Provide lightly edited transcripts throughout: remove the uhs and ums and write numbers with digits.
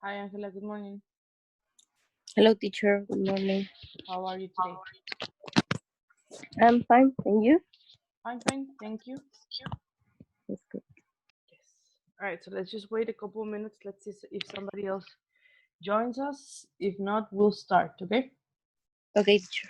Hi, Angela. Good morning. Hello, teacher. Good morning. How are you today? I'm fine. And you? I'm fine. Thank you. That's good. Yes. All right. So let's just wait a couple of minutes. Let's see if somebody else joins us. If not, we'll start. Okay. Okay, teacher.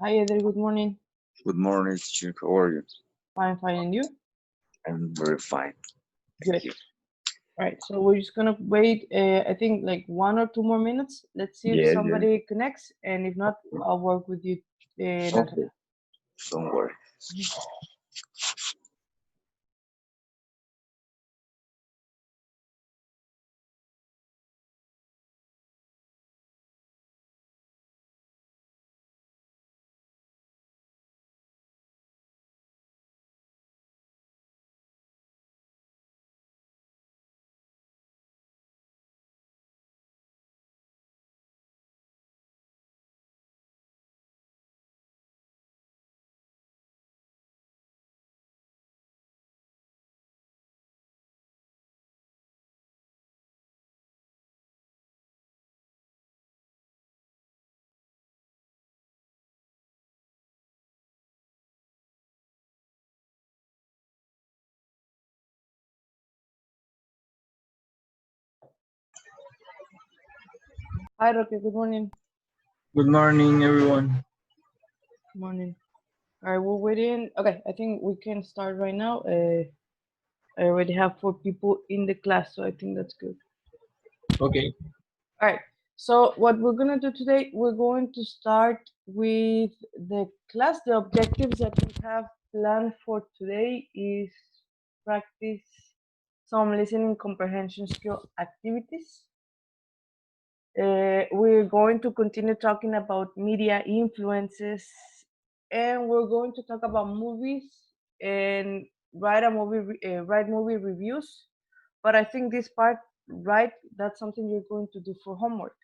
Hi, Eder. Good morning. Good morning, teacher. How are you? I'm fine. And you? I'm very fine. Good. Thank you. All right. So we're just gonna wait. I think like 1 or 2 more minutes. Let's see if Yeah. somebody connects, and if not, I'll work with you, Okay. Natalia. Don't worry. Hi, Roque. Good morning. Good morning, everyone. Morning. All right. We're waiting. Okay. I think we can start right now. I already have 4 people in the class, so I think that's good. Okay. All right. So what we're gonna do today, we're going to start with the class. The objectives that we have planned for today is practice some listening comprehension skill activities. We're going to continue talking about media influences, and we're going to talk about movies and write movie reviews. But I think this part, right, that's something you're going to do for homework.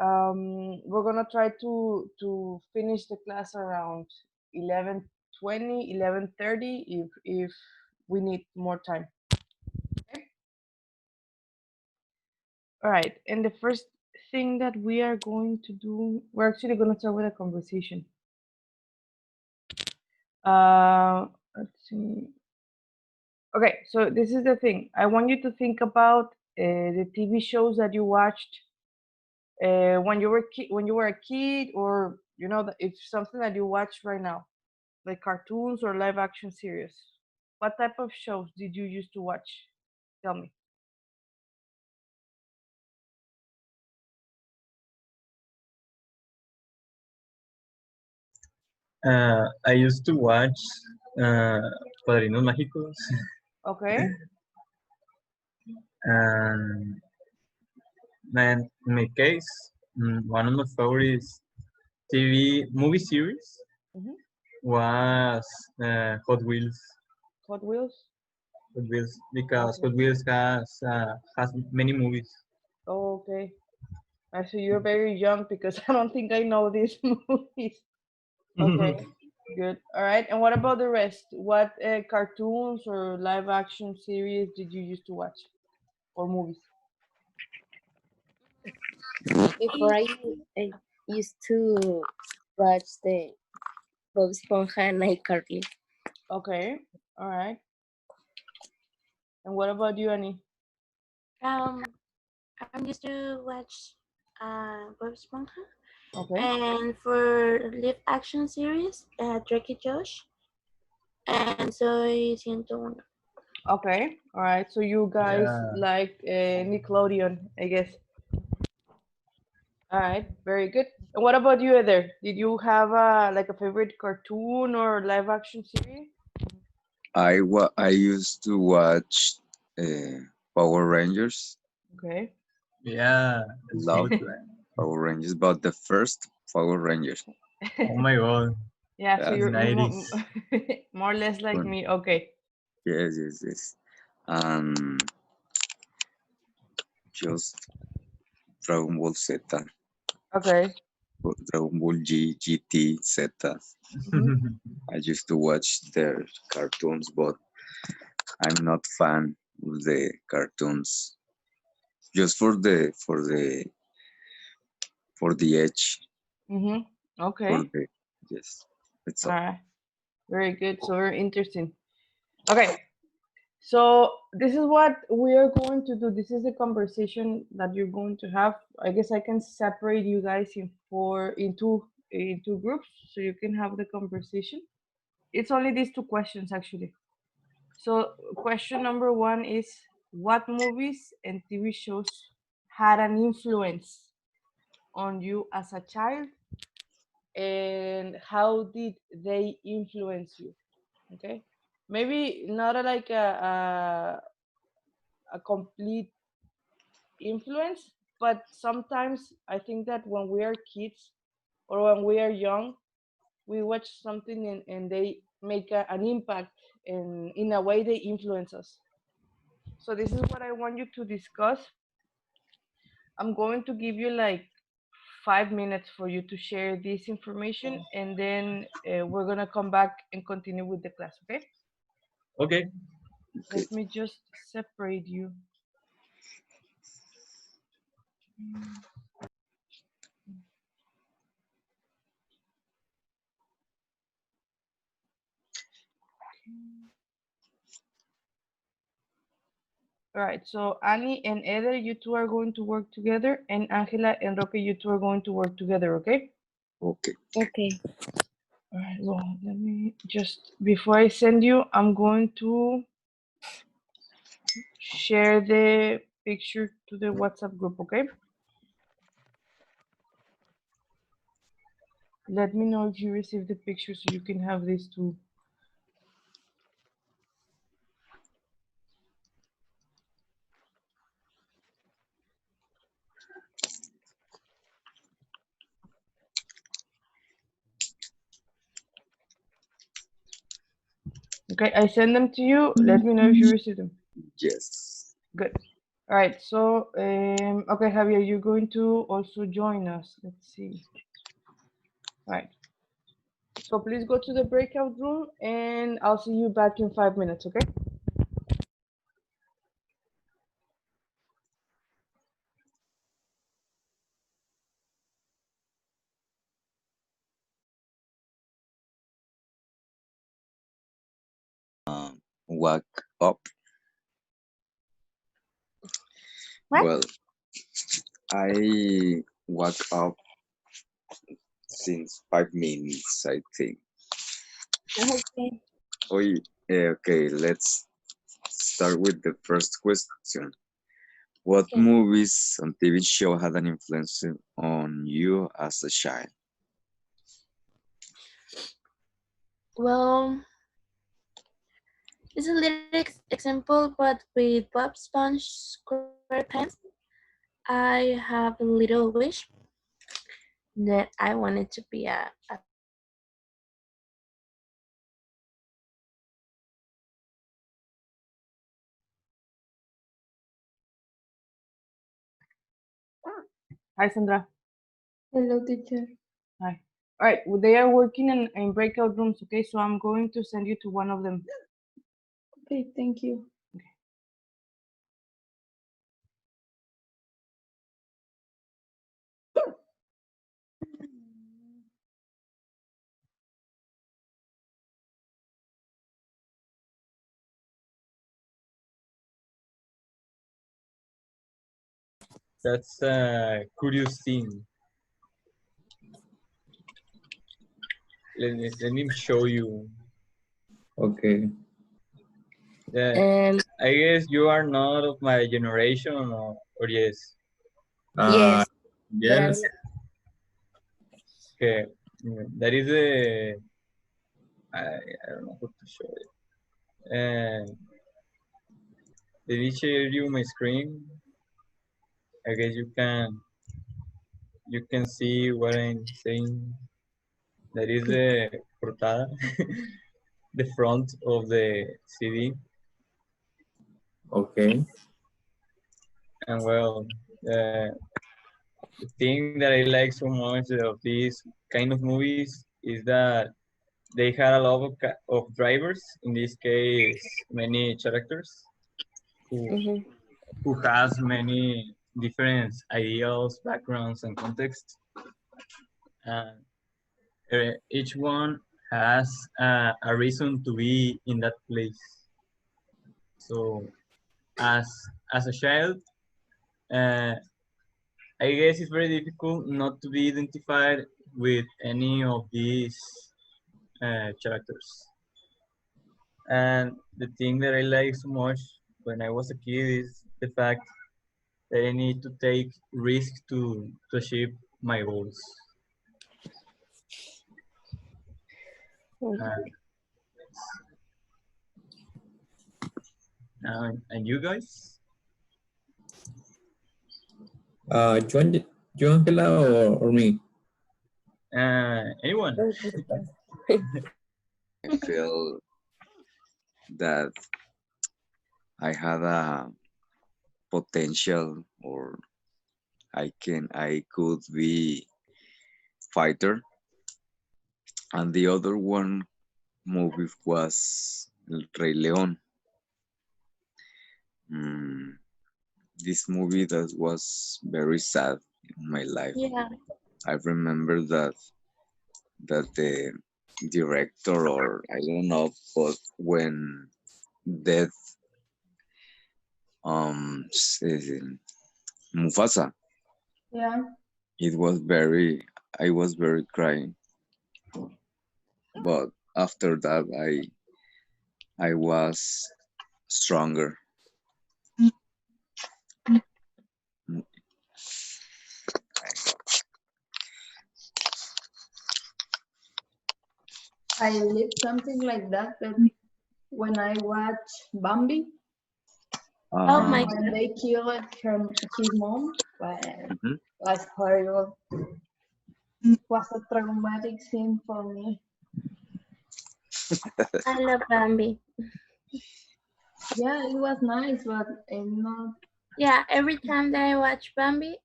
We're gonna try to finish the class around 11:20, 11:30 if we need more time. Okay? All right, and the first thing that we are going to do, we're actually going to start with a conversation. Let's see. Okay, so this is the thing. I want you to think about the TV shows that you watched when you were a kid, or if something that you watch right now, like cartoons or live action series. What type of shows did you used to watch? Tell me. I used to watch Padrinos Mágicos, Okay. and in my case, one of my favorite movie series Hmm. was Hot Wheels. Hot Wheels. Hot Wheels, because Okay. Hot Wheels has many movies. Oh, okay. Actually, you're very young because I don't think I know these movies. Okay, good. All right. And what about the rest? What cartoons or live action series did you used to watch, or movies? Before I used to watch the Bob Esponja and iCarly. Okay. All right. And what about you, Annie? Um, I'm used to watch Bob Esponja, Okay. and for live action series, Drake y Josh, and Soy 101. Okay. All right. So you guys Yeah. like Nickelodeon, I guess. All right. Very good. And what about you, Heather? Did you have like a favorite cartoon or live action series? I used to watch uh, Power Rangers. Okay. Yeah, it's Love good, man. Power Rangers, but the first Power Rangers. Oh my god, Yeah. So Yeah, in you're more, 90s. more or less like fun. me. Okay. Yes. And just Dragon Ball Z, Okay. Dragon Ball G, GT, Z. Mhm. I used to watch their cartoons, but I'm not fan of the cartoons. Just for the edge, Mhm. for Okay. the yes. That's All all. right. Very good. So very interesting. Okay. So this is what we are going to do. This is the conversation that you're going to have. I guess I can separate you guys in two groups so you can have the conversation. It's only these two questions actually. So question number one is what movies and TV shows had an influence on you as a child and how did they influence you? Okay. Maybe not like a complete influence, but sometimes I think that when we are kids or when we are young, we watch something and they make an impact and in a way they influence us. So this is what I want you to discuss. I'm going to give you like 5 minutes for you to share this information and then we're going to come back and continue with the class, okay? Okay. Okay. Let me just separate you. All right, so Annie and Eder, you two are going to work together, and Angela and Roque, you two are going to work together, okay? Okay. Okay. All right, well, let me just, before I send you, I'm going to share the picture to the WhatsApp group, okay? Let me know if you receive the picture so you can have this too. Okay, I send them to you. Let me know if you receive them. Yes. Good. All right, so, okay, Javier, you're going to also join us. Let's see. All right. So please go to the breakout room and I'll see you back in 5 minutes, okay? Wake up. What? Well, I woke up since 5 minutes, I think. Okay. Okay, let's start with the first question. What Okay. movies and TV show had an influence on you as a child? Well, it's a little example, but with Bob Esponja SquarePants, I have a little wish that I wanted to be a Hi, Sandra. Hello, teacher. Hi. All right, well, they are working in breakout rooms, okay? So I'm going to send you to one of them. Okay, thank you. That's a curious thing. Let me show you. Okay. Yeah, And I guess you are not of my generation, or yes. Uh, yes, but yes. Okay, that is a. I don't know how to show it. Did it share you my screen? I guess you can see what I'm saying. That is the portada, the front of the CD. Okay. And well, the thing that I like so much of these kind of movies is that they had a lot of drivers. In this case, many characters who Mhm. who has many different ideals, backgrounds, and contexts. And each one has a reason to be in that place. So as a child, uh, I guess it's very difficult not to be identified with any of these characters. And the thing that I like so much when I was a kid is the fact that I need to take risks to achieve my goals. Mhm. And, and you guys? You Angela, or me? Anyone? I feel that I had a potential, or I could be fighter. And the other one movie was El Rey León. Mm, this movie that was very sad in my life. Yeah. I remember that the director, or I don't know, but when death Mufasa, Yeah. it was very I was very crying. But after that I was stronger. Mm, I did something like that, but when I watch Bambi, Oh my when they killed his mom, well, mhm. was horrible. Was a traumatic scene for me. I love Bambi. Yeah, it was nice, but I'm not Yeah, every time that I watch Bambi,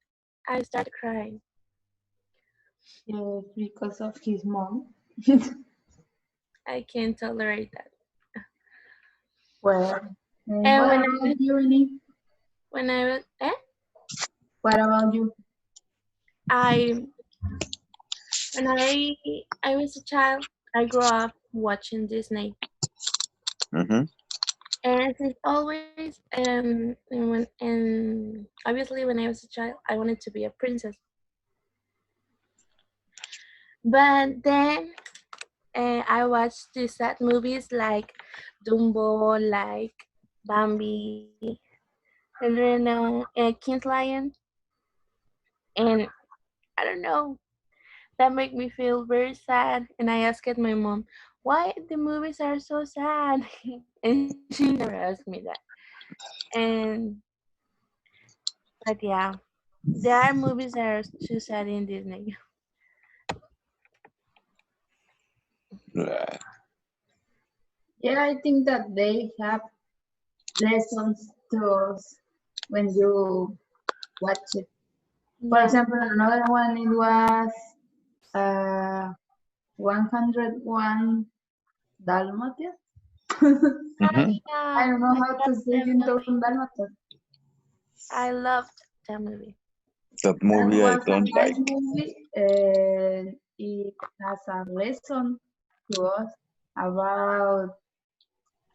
I start crying. because of his mom. I can't tolerate that. Well, And what about you, Annie? when I was What about you? I when I was a child, I grew up watching Disney, Mhm. and since always, and obviously when I was a child, I wanted to be a princess. But then I watched these sad movies like Dumbo, like Bambi, and then King's Lion, and I don't know, that made me feel very sad. And I asked my mom, why the movies are so sad? And she never asked me that. And but yeah, there are movies that are too sad in Disney. Yeah. Yeah, I think that they have lessons to us when you watch it. For Yeah. example, another one it was uh, 101 Dalmatians. Mhm. I Yeah, don't know I how to loved say that in movie. Dalmatians. I loved that movie. That That movie I was a don't nice like. movie, and it has a lesson to us about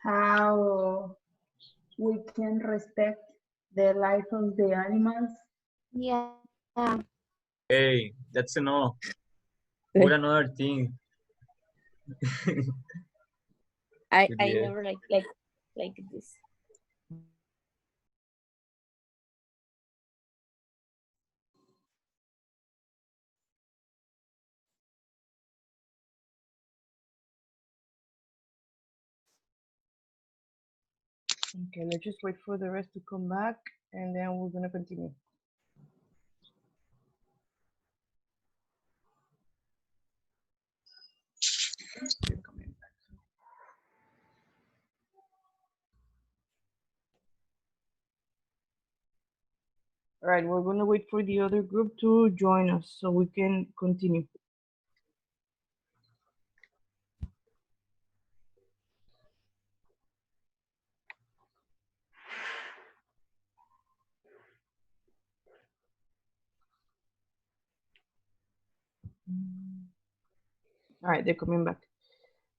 how we can respect the life of the animals. Yeah, Hey, that's enough. What another thing? I Yes. never like this. Okay, let's just wait for the rest to come back and then we're gonna continue. They're coming back. All right, we're gonna wait for the other group to join us so we can continue. All right, they're coming back.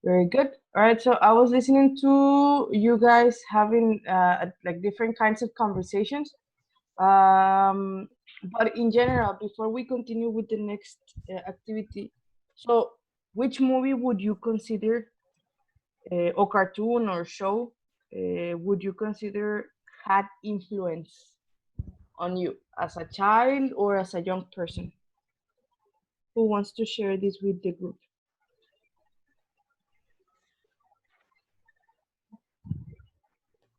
Very good. All right, so I was listening to you guys having like different kinds of conversations. But in general, before we continue with the next activity, so which movie would you consider, or cartoon or show, would you consider had influence on you as a child or as a young person? Who wants to share this with the group?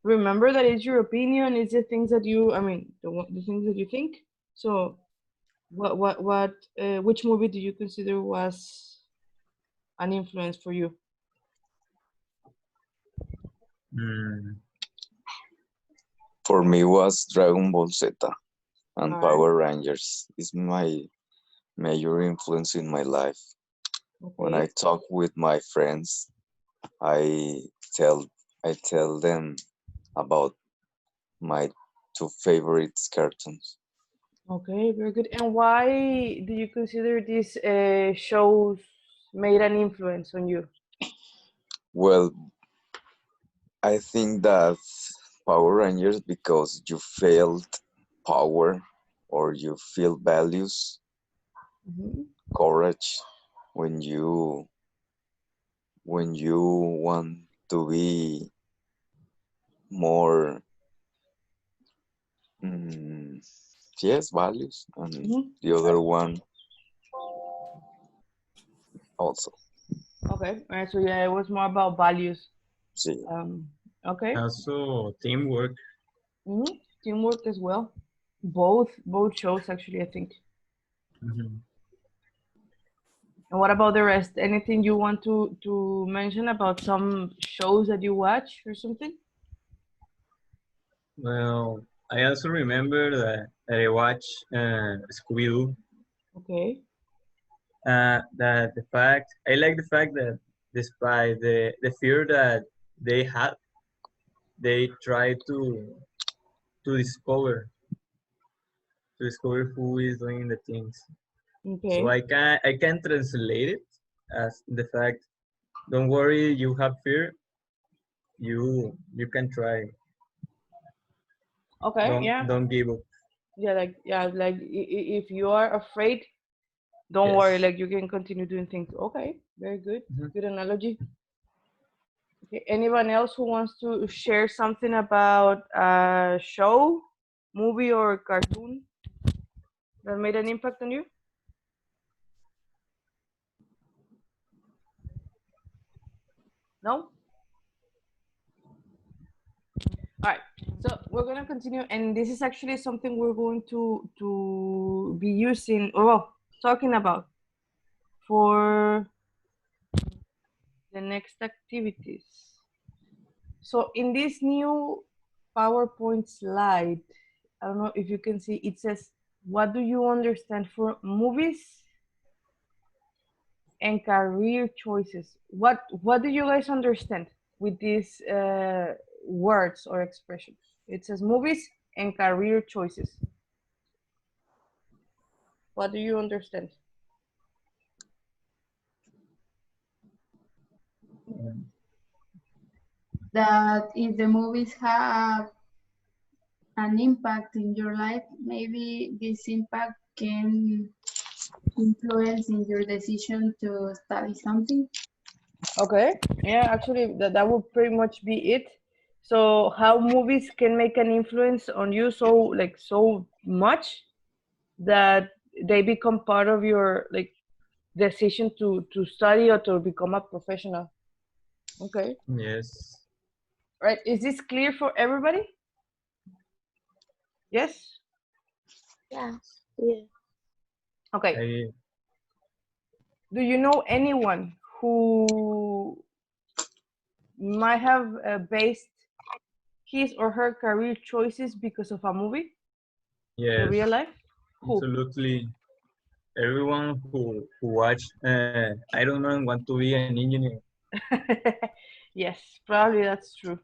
Remember that it's your opinion, it's the things that you, I mean, the things that you think. So which movie do you consider was an influence for you? Mm, For me was Dragon Ball Z and Alright. Power Rangers. Is my major influence in my life. When I Okay. talk with my friends, I tell them about my two favorite cartoons. Okay, very good. And why do you consider these shows made an influence on you? Well, I think that Power Rangers because you felt power or you feel values, Mhm. courage when you want to be more yes, values, and Mhm. the other one also. Okay. All right. So yeah, it was more about values. See, Okay. also teamwork. Mhm. Teamwork as well. Both shows actually, I think. Mhm. And what about the rest? Anything you want to mention about some shows that you watch or something? Well, I also remember that I watched Scooby-Doo. Okay. That the fact I like the fact that despite the fear that they had, they try to discover who is doing the things. So Okay. I can translate it as the fact, don't worry, you have fear, you can try. Okay. Yeah. Don't give up. Like if you are afraid, don't worry. Yes. Like you can continue doing things. Okay. Very good. Mhm. Good analogy. Okay. Anyone else who wants to share something about a show, movie, or cartoon that made an impact on you? No? All right, so we're gonna continue, and this is actually something we're going to be using, or well, talking about for the next activities. So in this new PowerPoint slide, I don't know if you can see, it says, "What do you understand for movies and career choices?" What do you guys understand with these words or expressions? It says movies and career choices. What do you understand? That if the movies have an impact in your life, maybe this impact can influence in your decision to study something. Okay, yeah, actually, that would pretty much be it. So, how movies can make an influence on you so much that they become part of your like decision to study or to become a professional. Okay, Yes. right. Is this clear for everybody? Yes. Yeah. Yeah. Okay. I Do you know anyone who might have based his or her career choices because of a movie? Yes, real life? Who? absolutely. Everyone who watch Iron Man want to be an engineer. Yes, probably that's true.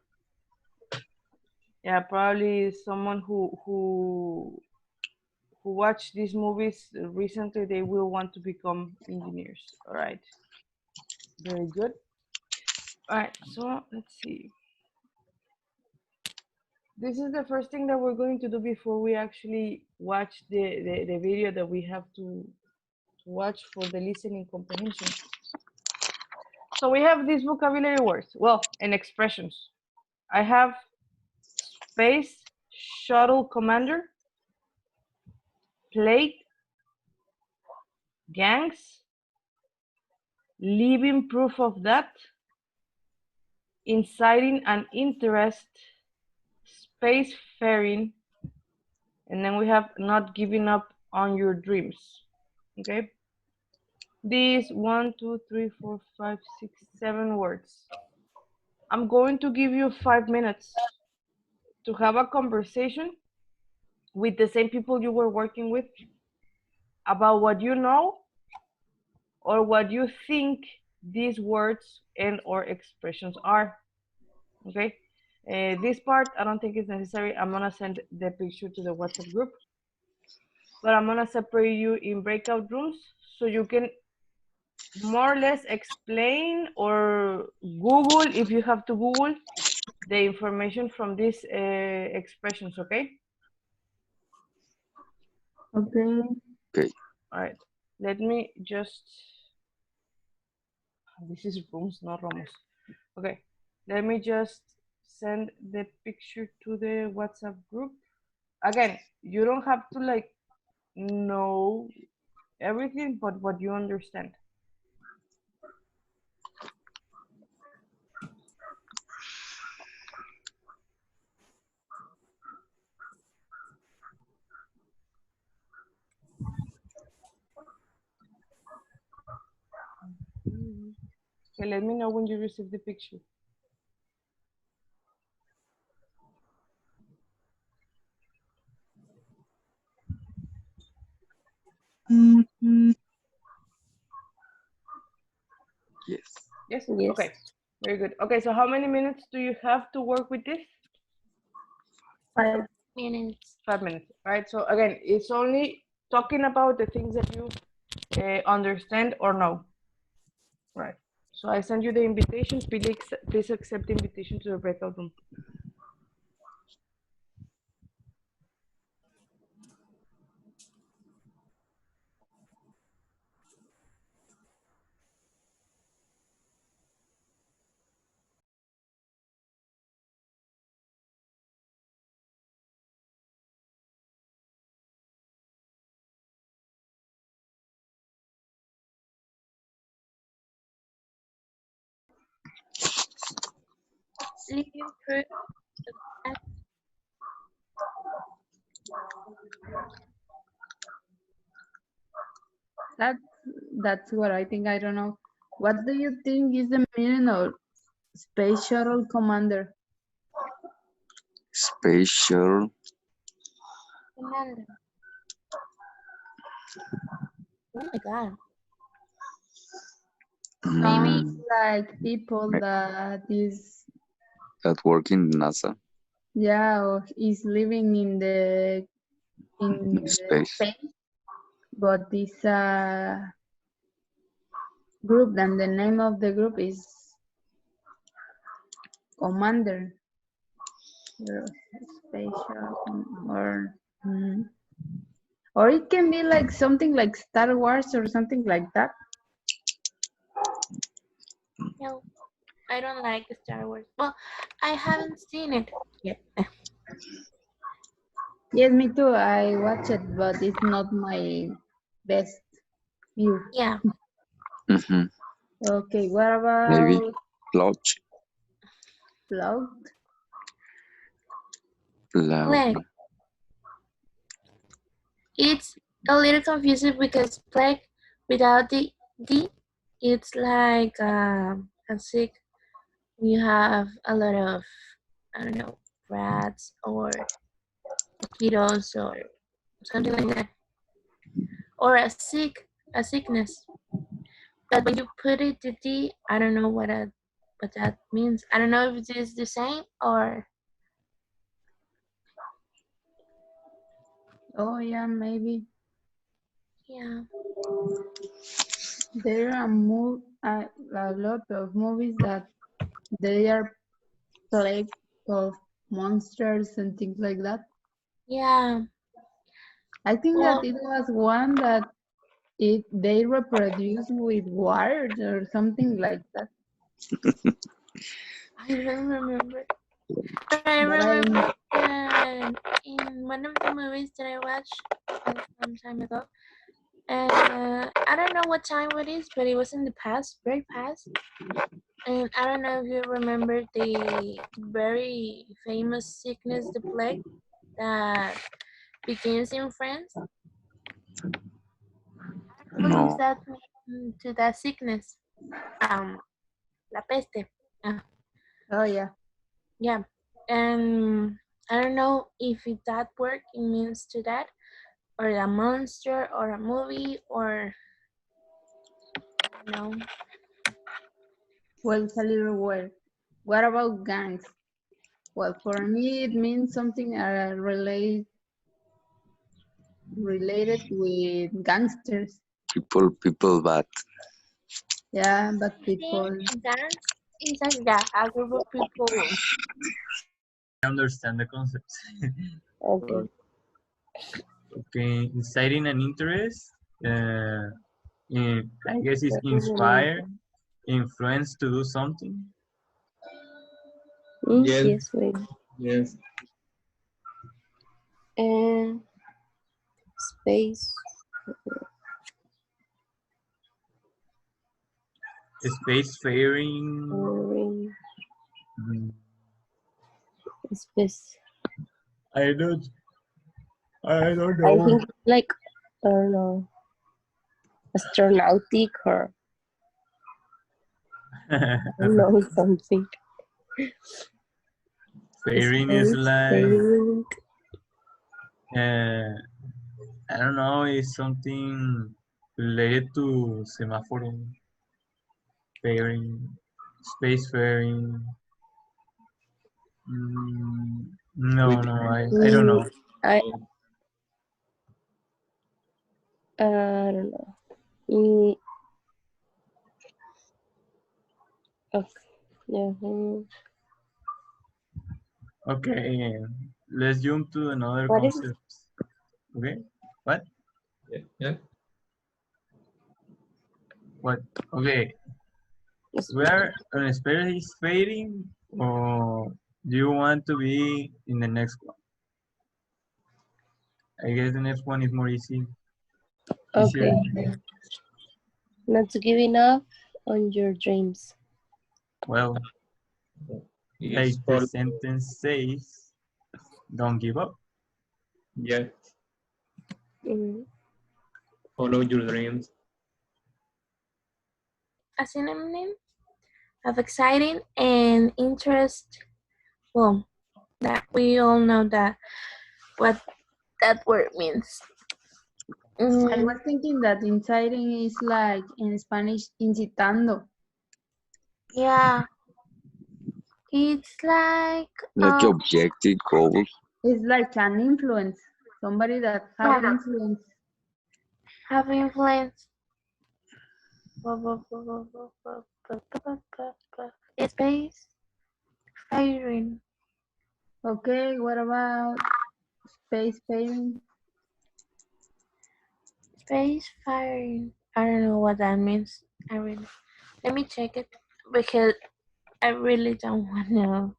Yeah, probably someone who watched these movies recently, they will want to become engineers. All right, very good. All right, so let's see. This is the first thing that we're going to do before we actually watch the video that we have to watch for the listening comprehension. So we have these vocabulary words, well, and expressions. I have space shuttle commander, plate, gangs, living proof of that, inciting an interest, spacefaring, and then we have not giving up on your dreams. Okay, these 1, 2, 3, 4, 5, 6, 7 words. I'm going to give you 5 minutes to have a conversation with the same people you were working with about what you know or what you think these words and or expressions are. Okay, this part I don't think is necessary. I'm gonna send the picture to the WhatsApp group, but I'm gonna separate you in breakout rooms so you can more or less explain or Google, if you have to Google, the information from these expressions. Okay. Okay. Okay. All right, let me just, this is rooms, not Romos. Okay, let me just send the picture to the WhatsApp group. Again, you don't have to like know everything, but what you understand. Okay, let me know when you receive the picture. Yes. Yes? Yes. Okay, very good. Okay, so how many minutes do you have to work with this? 5 minutes. 5 minutes. All right, so again, it's only talking about the things that you understand or know. Right. So I send you the invitation. Please accept the invitation to the breakout room. Living proof of That's what I think. I don't know. What do you think is the meaning of Space Shuttle Commander? Spatial. commander. Oh my god. Maybe mm, like people Ma- that is, that work in NASA yeah, or is living in the in space. space, but this group, and the name of the group is Commander. Spatial or it can be like something like Star Wars or something like that. No, I don't like Star Wars. Well, I haven't seen it yet. Yes, me too. I watch it, but it's not my best view. Yeah. Mm-hmm. Okay, what Maybe about Plotch. Cloud? Plague. It's a little confusing because plague without the D, it's like a sick. You have a lot of, I don't know, rats or mosquitoes or something like that, or a sickness. But when you put it to D, I don't know what that means. I don't know if it is the same or Oh yeah, maybe. yeah. There are a lot of movies that they are plagued of monsters and things like that. Yeah. I think Well, that it was one that they reproduce with wires or something like that. I don't remember. But I But remember that in one of the movies that I watched some time ago, I don't know what time it is, but it was in the past, very past. And I don't know if you remember the very famous sickness, the plague, that begins in France. What does No, that mean to that sickness? La peste. oh yeah, Yeah. And I don't know if that word it means to that, or a monster, or a movie, or no. well, it's a little weird. What about gangs? Well, for me, it means something related with gangsters. people bad. Yeah, but I people. think dance is like that. A group of people. I understand the concept. Okay. Okay, inciting an interest. I guess it's That's inspire, influence to do something. Yes. Yes, maybe. Yes. And space. Spacefaring. Ring, mm, space. I don't. I don't I know. think like I don't know, astronautic or I don't know something. Fairing is Space, like sailing. uh, I don't know. It's something related to semaphore. Fairing, spacefaring. No, With no, I don't know. I don't know. Mm, okay. Yeah. Okay, let's jump to another What is concept. Okay, what? yeah, yeah. What? Okay, we are on space fading, or do you want to be in the next one? I guess the next one is more easy. Easier. Okay. Not giving up on your dreams. Well, like It's the for sentence says, don't give up. yeah. Mm. Follow your dreams. A synonym of exciting and interest. Well, that we all know that what that word means. I was thinking that inciting is like in Spanish incitando. Yeah, it's like Like objective goals. It's like an influence, somebody that have yeah, influence. have influence. Space firing. Okay, what about space fairing? Space firing. I don't know what that means. Let me check it because I really don't want to know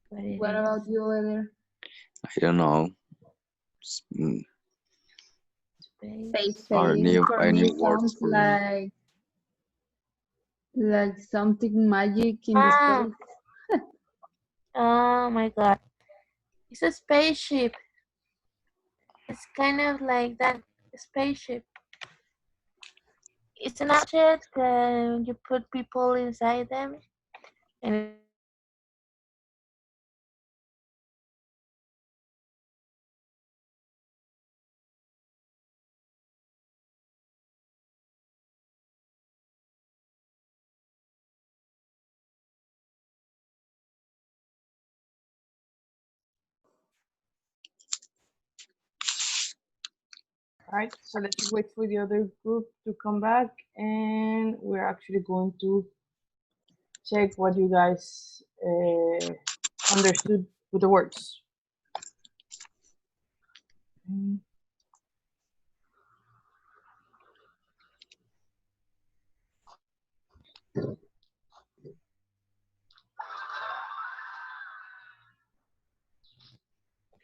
what it What is. about you, Eder? I don't know. Space. Space Or fairing for me new words sounds for me. like something magic in the Ah, space. oh my god. It's a spaceship. It's kind of like that spaceship. It's an object and you put people inside them and All right, so let's just wait for the other group to come back, and we're actually going to check what you guys understood with the words. Mm. All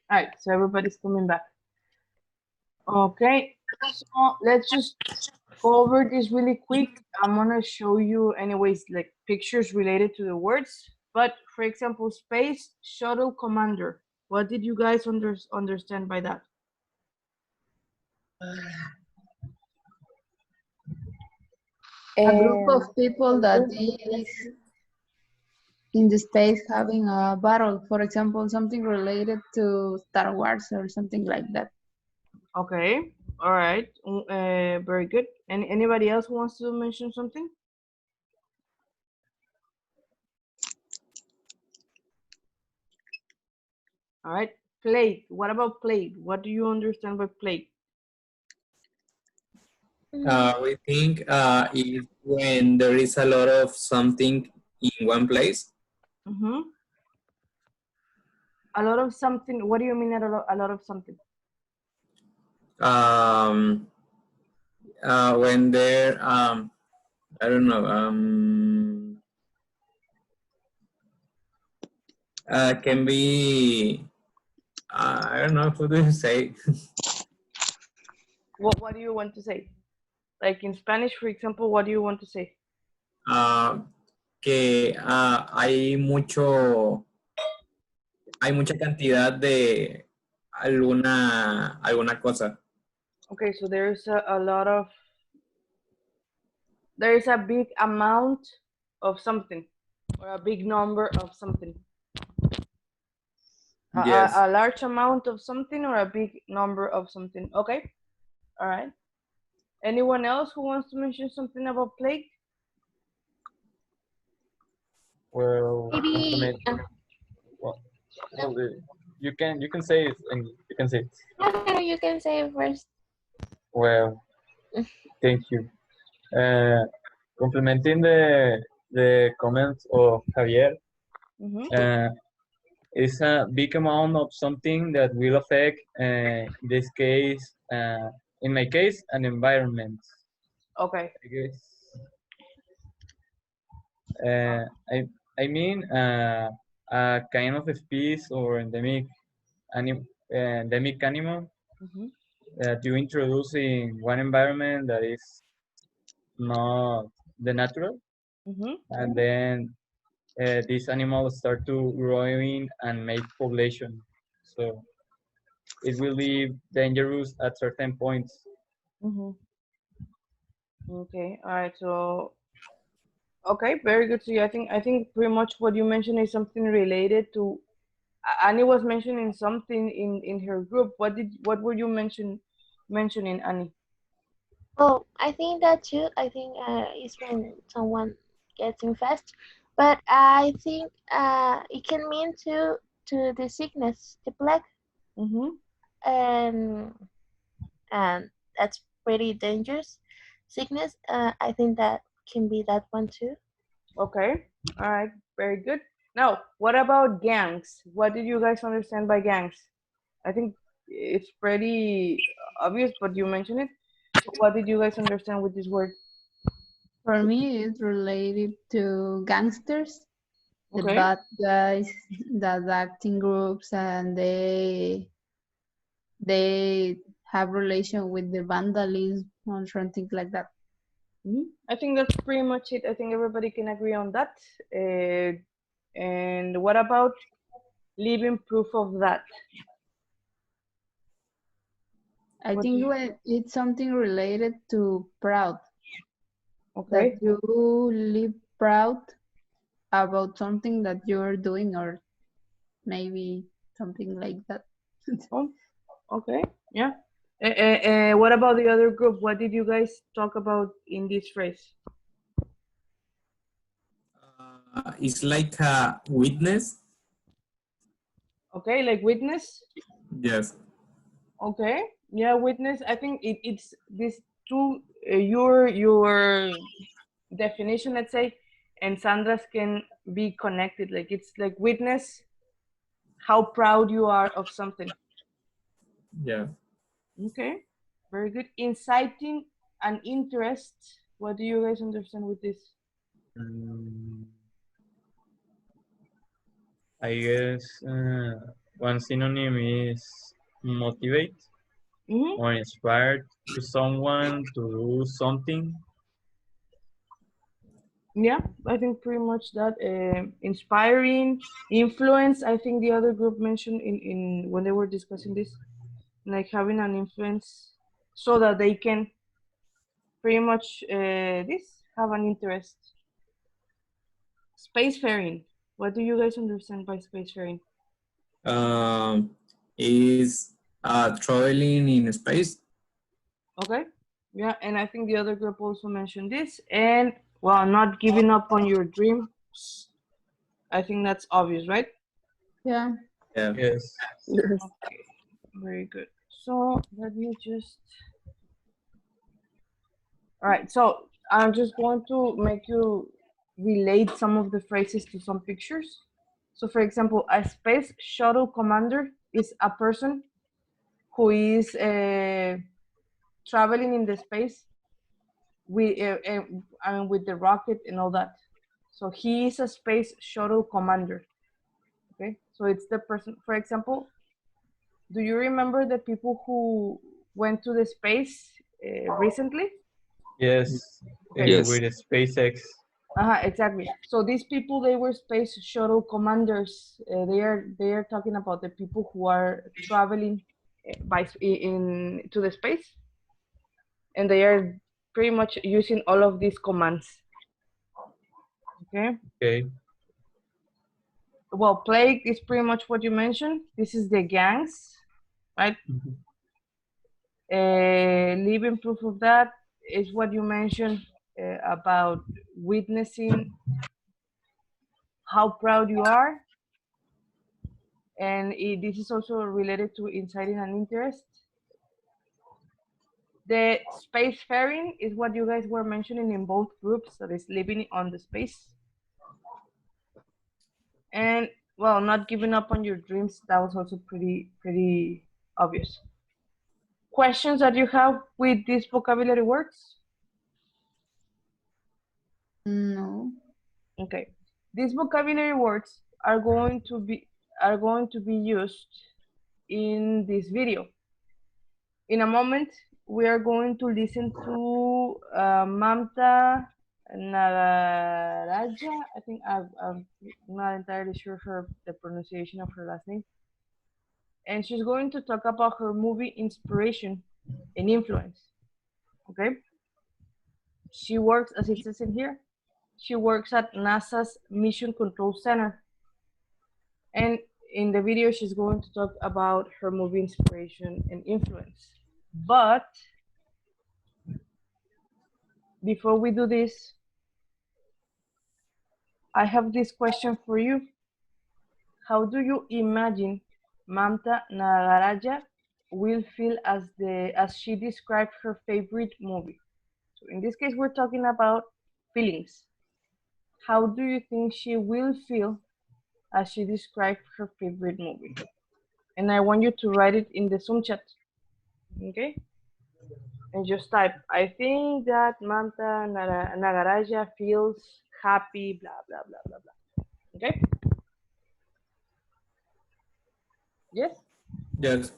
right, so everybody's coming back. Okay, so let's just go over this really quick. I'm gonna show you anyways like pictures related to the words. But for example, Space Shuttle Commander. What did you guys understand by that? A group of Um, people that is in the space having a battle, for example, something related to Star Wars or something like that. Okay, all right, very good. And anybody else who wants to mention something? All right, plague. What about plague? What do you understand by plague? We think is when there is a lot of something in one place. Mm-hmm. A lot of something. What do you mean a lot of something? When there, I don't know, can be, I don't know, what do you say? What do you want to say? Like in Spanish, for example, what do you want to say? Que hay mucha cantidad de alguna cosa. Okay, so there's a lot of, there's a big amount of something or a big number of something. Yes. A large amount of something or a big number of something. Okay, all right. Anyone else who wants to mention something about plague? Well, Maybe well, you can say it, and you can say it. no, you can say it first. Well, thank you. Complementing the comments of Javier, it's a big amount of something that will affect, in this case, in my case, an environment. Okay. I guess. I mean, a kind of a species or endemic animal that you introduce in one environment that is not the natural, and then these animals start to growing and make population. So it will be dangerous at certain points. Okay, all right. So, okay, very good. So yeah, I think pretty much what you mentioned is something related to. Annie was mentioning something in her group. What were you mentioning, Annie? Oh, I think that too. I think it's when someone gets infected, but I think it can mean to the sickness, the plague, and that's pretty dangerous sickness. I think that can be that one too. Okay, all right, very good. Now, what about gangs? What did you guys understand by gangs? I think it's pretty obvious, but you mentioned it. So what did you guys understand with this word? For me, it's related to gangsters, the Okay. bad guys that act in groups and they have relation with the vandalism or something like that. I think that's pretty much it. I think everybody can agree on that. And what about living proof of that? I think when it's something related to proud. Okay. That you live proud about something that you're doing, or maybe something like that. Oh, okay. Yeah. What about the other group? What did you guys talk about in this phrase? It's like a witness. Okay, like witness? Yes. Okay. Yeah, witness. I think it's this two. Your definition, let's say, and Sandra's can be connected. Like it's like witness how proud you are of something. Yeah. Okay, very good. Inciting an interest. What do you guys understand with this? Mm, I guess one synonym is motivate Mm-hmm. or inspired to someone to do something. Yeah, I think pretty much that. Inspiring, influence. I think the other group mentioned in when they were discussing this, like having an influence so that they can pretty much this have an interest. Spacefaring. What do you guys understand by spacefaring? Is traveling in space. Okay. Yeah, and I think the other group also mentioned this. And well, not giving up on your dream. I think that's obvious, right? Yeah. Yeah. Yes. Yes. Okay, very good. So let me just. All right, so I'm just going to make you relate some of the phrases to some pictures. So, for example, a space shuttle commander is a person who is traveling in the space with, I mean, with the rocket and all that. So he is a space shuttle commander. Okay, so it's the person. For example, do you remember the people who went to the space recently? Yes. Okay. Yes. With SpaceX. Exactly. So these people, they were space shuttle commanders. They are talking about the people who are traveling in to the space, and they are pretty much using all of these commands. Okay. Okay. Well, plague is pretty much what you mentioned. This is the gangs, right? Mhm. Living proof of that is what you mentioned about witnessing how proud you are, and this is also related to inciting an interest. The spacefaring is what you guys were mentioning in both groups, that is living on the space. And well, not giving up on your dreams, that was also pretty obvious. Questions that you have with these vocabulary words? No. Okay. These vocabulary words are going to be used in this video. In a moment, we are going to listen to Mamta Nagaraja. I think I'm not entirely sure the pronunciation of her last name. And she's going to talk about her movie inspiration and influence. Okay. She works, as it says in here, she works at NASA's Mission Control Center. And in the video, she's going to talk about her movie inspiration and influence. But before we do this, I have this question for you. How do you imagine Mamta Nagaraja will feel as she described her favorite movie? So in this case, we're talking about feelings. How do you think she will feel as she described her favorite movie? And I want you to write it in the Zoom chat. Okay? And just type, I think that Mamta Nagaraja feels happy, blah, blah, blah, blah, blah. Okay? Yes? Yes.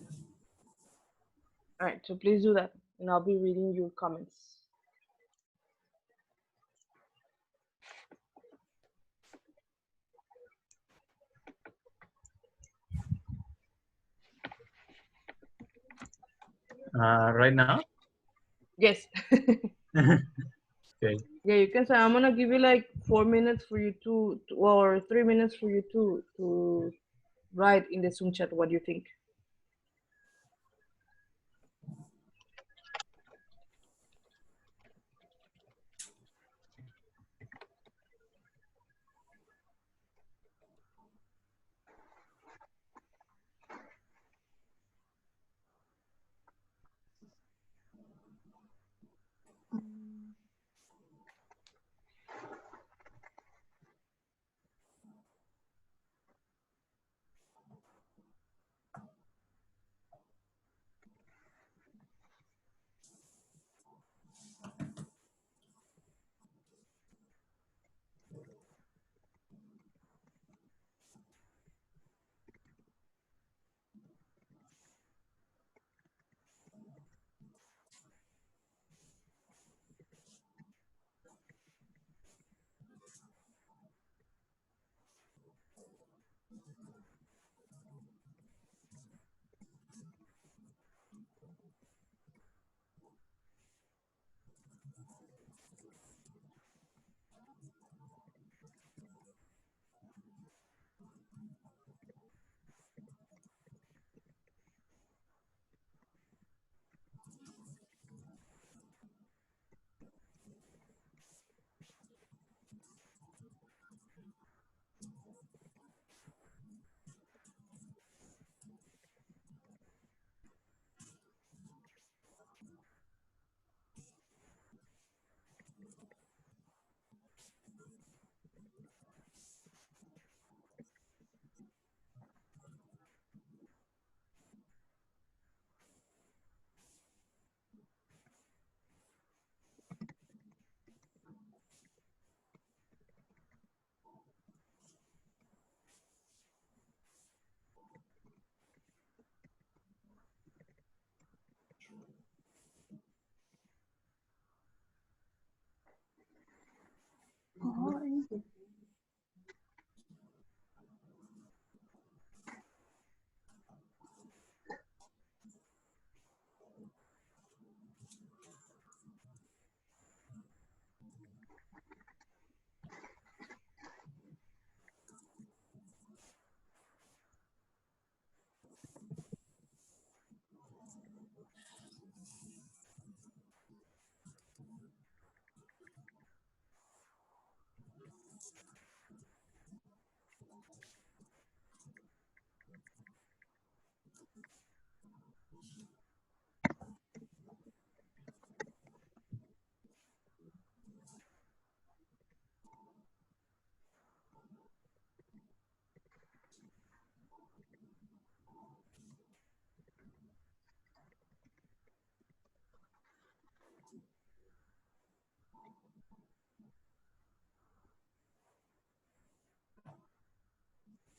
All right, so please do that, and I'll be reading your comments. Right now? Yes. Okay. Yeah, you can say, I'm gonna give you like 4 minutes for you or 3 minutes for you to write in the Zoom chat what you think.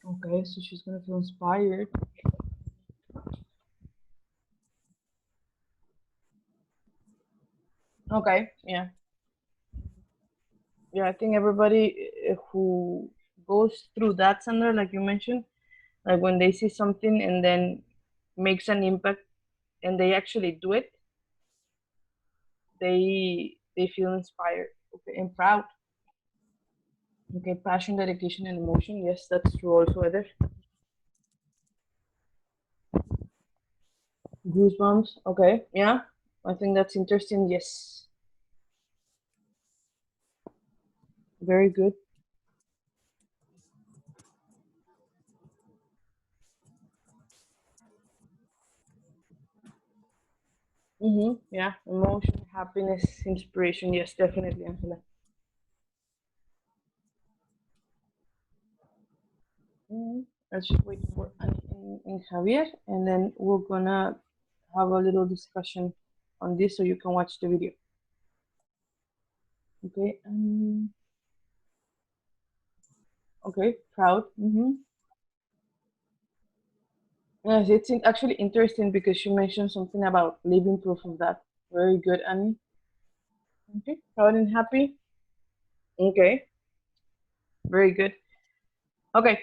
Okay, so she's gonna feel inspired. Okay, yeah. Yeah, I think everybody who goes through that, Sandra, like you mentioned, like when they see something and then makes an impact and they actually do it, they feel inspired, okay, and proud. Okay, passion, dedication, and emotion. Yes, that's true also, Heather. Goosebumps. Okay, yeah, I think that's interesting. Yes, very good. Yeah, emotion, happiness, inspiration. Yes, definitely, Angela. Let's just wait for Annie and Javier, and then we're gonna have a little discussion on this so you can watch the video. Okay. Okay. Proud. Yes, it's actually interesting because she mentioned something about living proof of that. Very good, Annie. Okay. Proud and happy. Okay. Very good. Okay.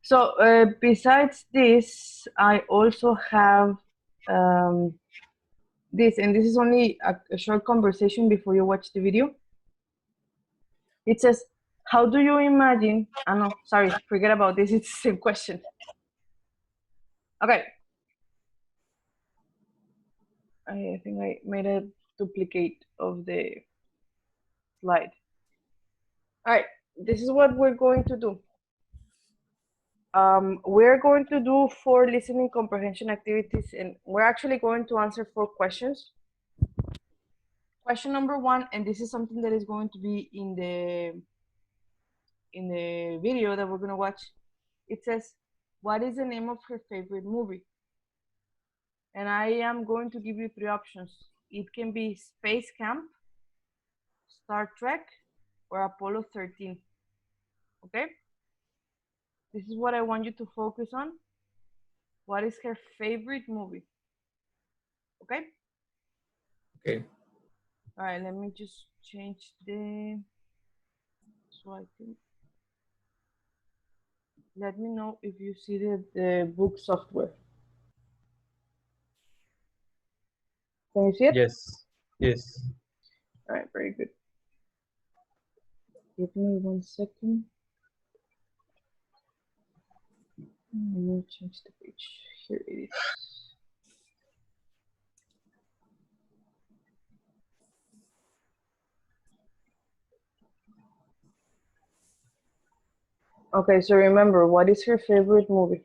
So besides this, I also have this, and this is only a short conversation before you watch the video. It says, how do you imagine, no, sorry, forget about this, it's the same question. Okay. I think I made a duplicate of the slide. All right, this is what we're going to do. We're going to do 4 listening comprehension activities, and we're actually going to answer 4 questions. Question number 1, and this is something that is going to be in the video that we're going to watch. It says, what is the name of her favorite movie? And I am going to give you 3 options. It can be Space Camp, Star Trek, or Apollo 13. Okay? This is what I want you to focus on. What is her favorite movie? Okay? Okay. All right, let me just change so I can. Let me know if you see the book software. Can you see it? Yes. Yes. All right, very good. Give me 1 second. Let me change the page. Here it is. Okay, so remember, what is her favorite movie?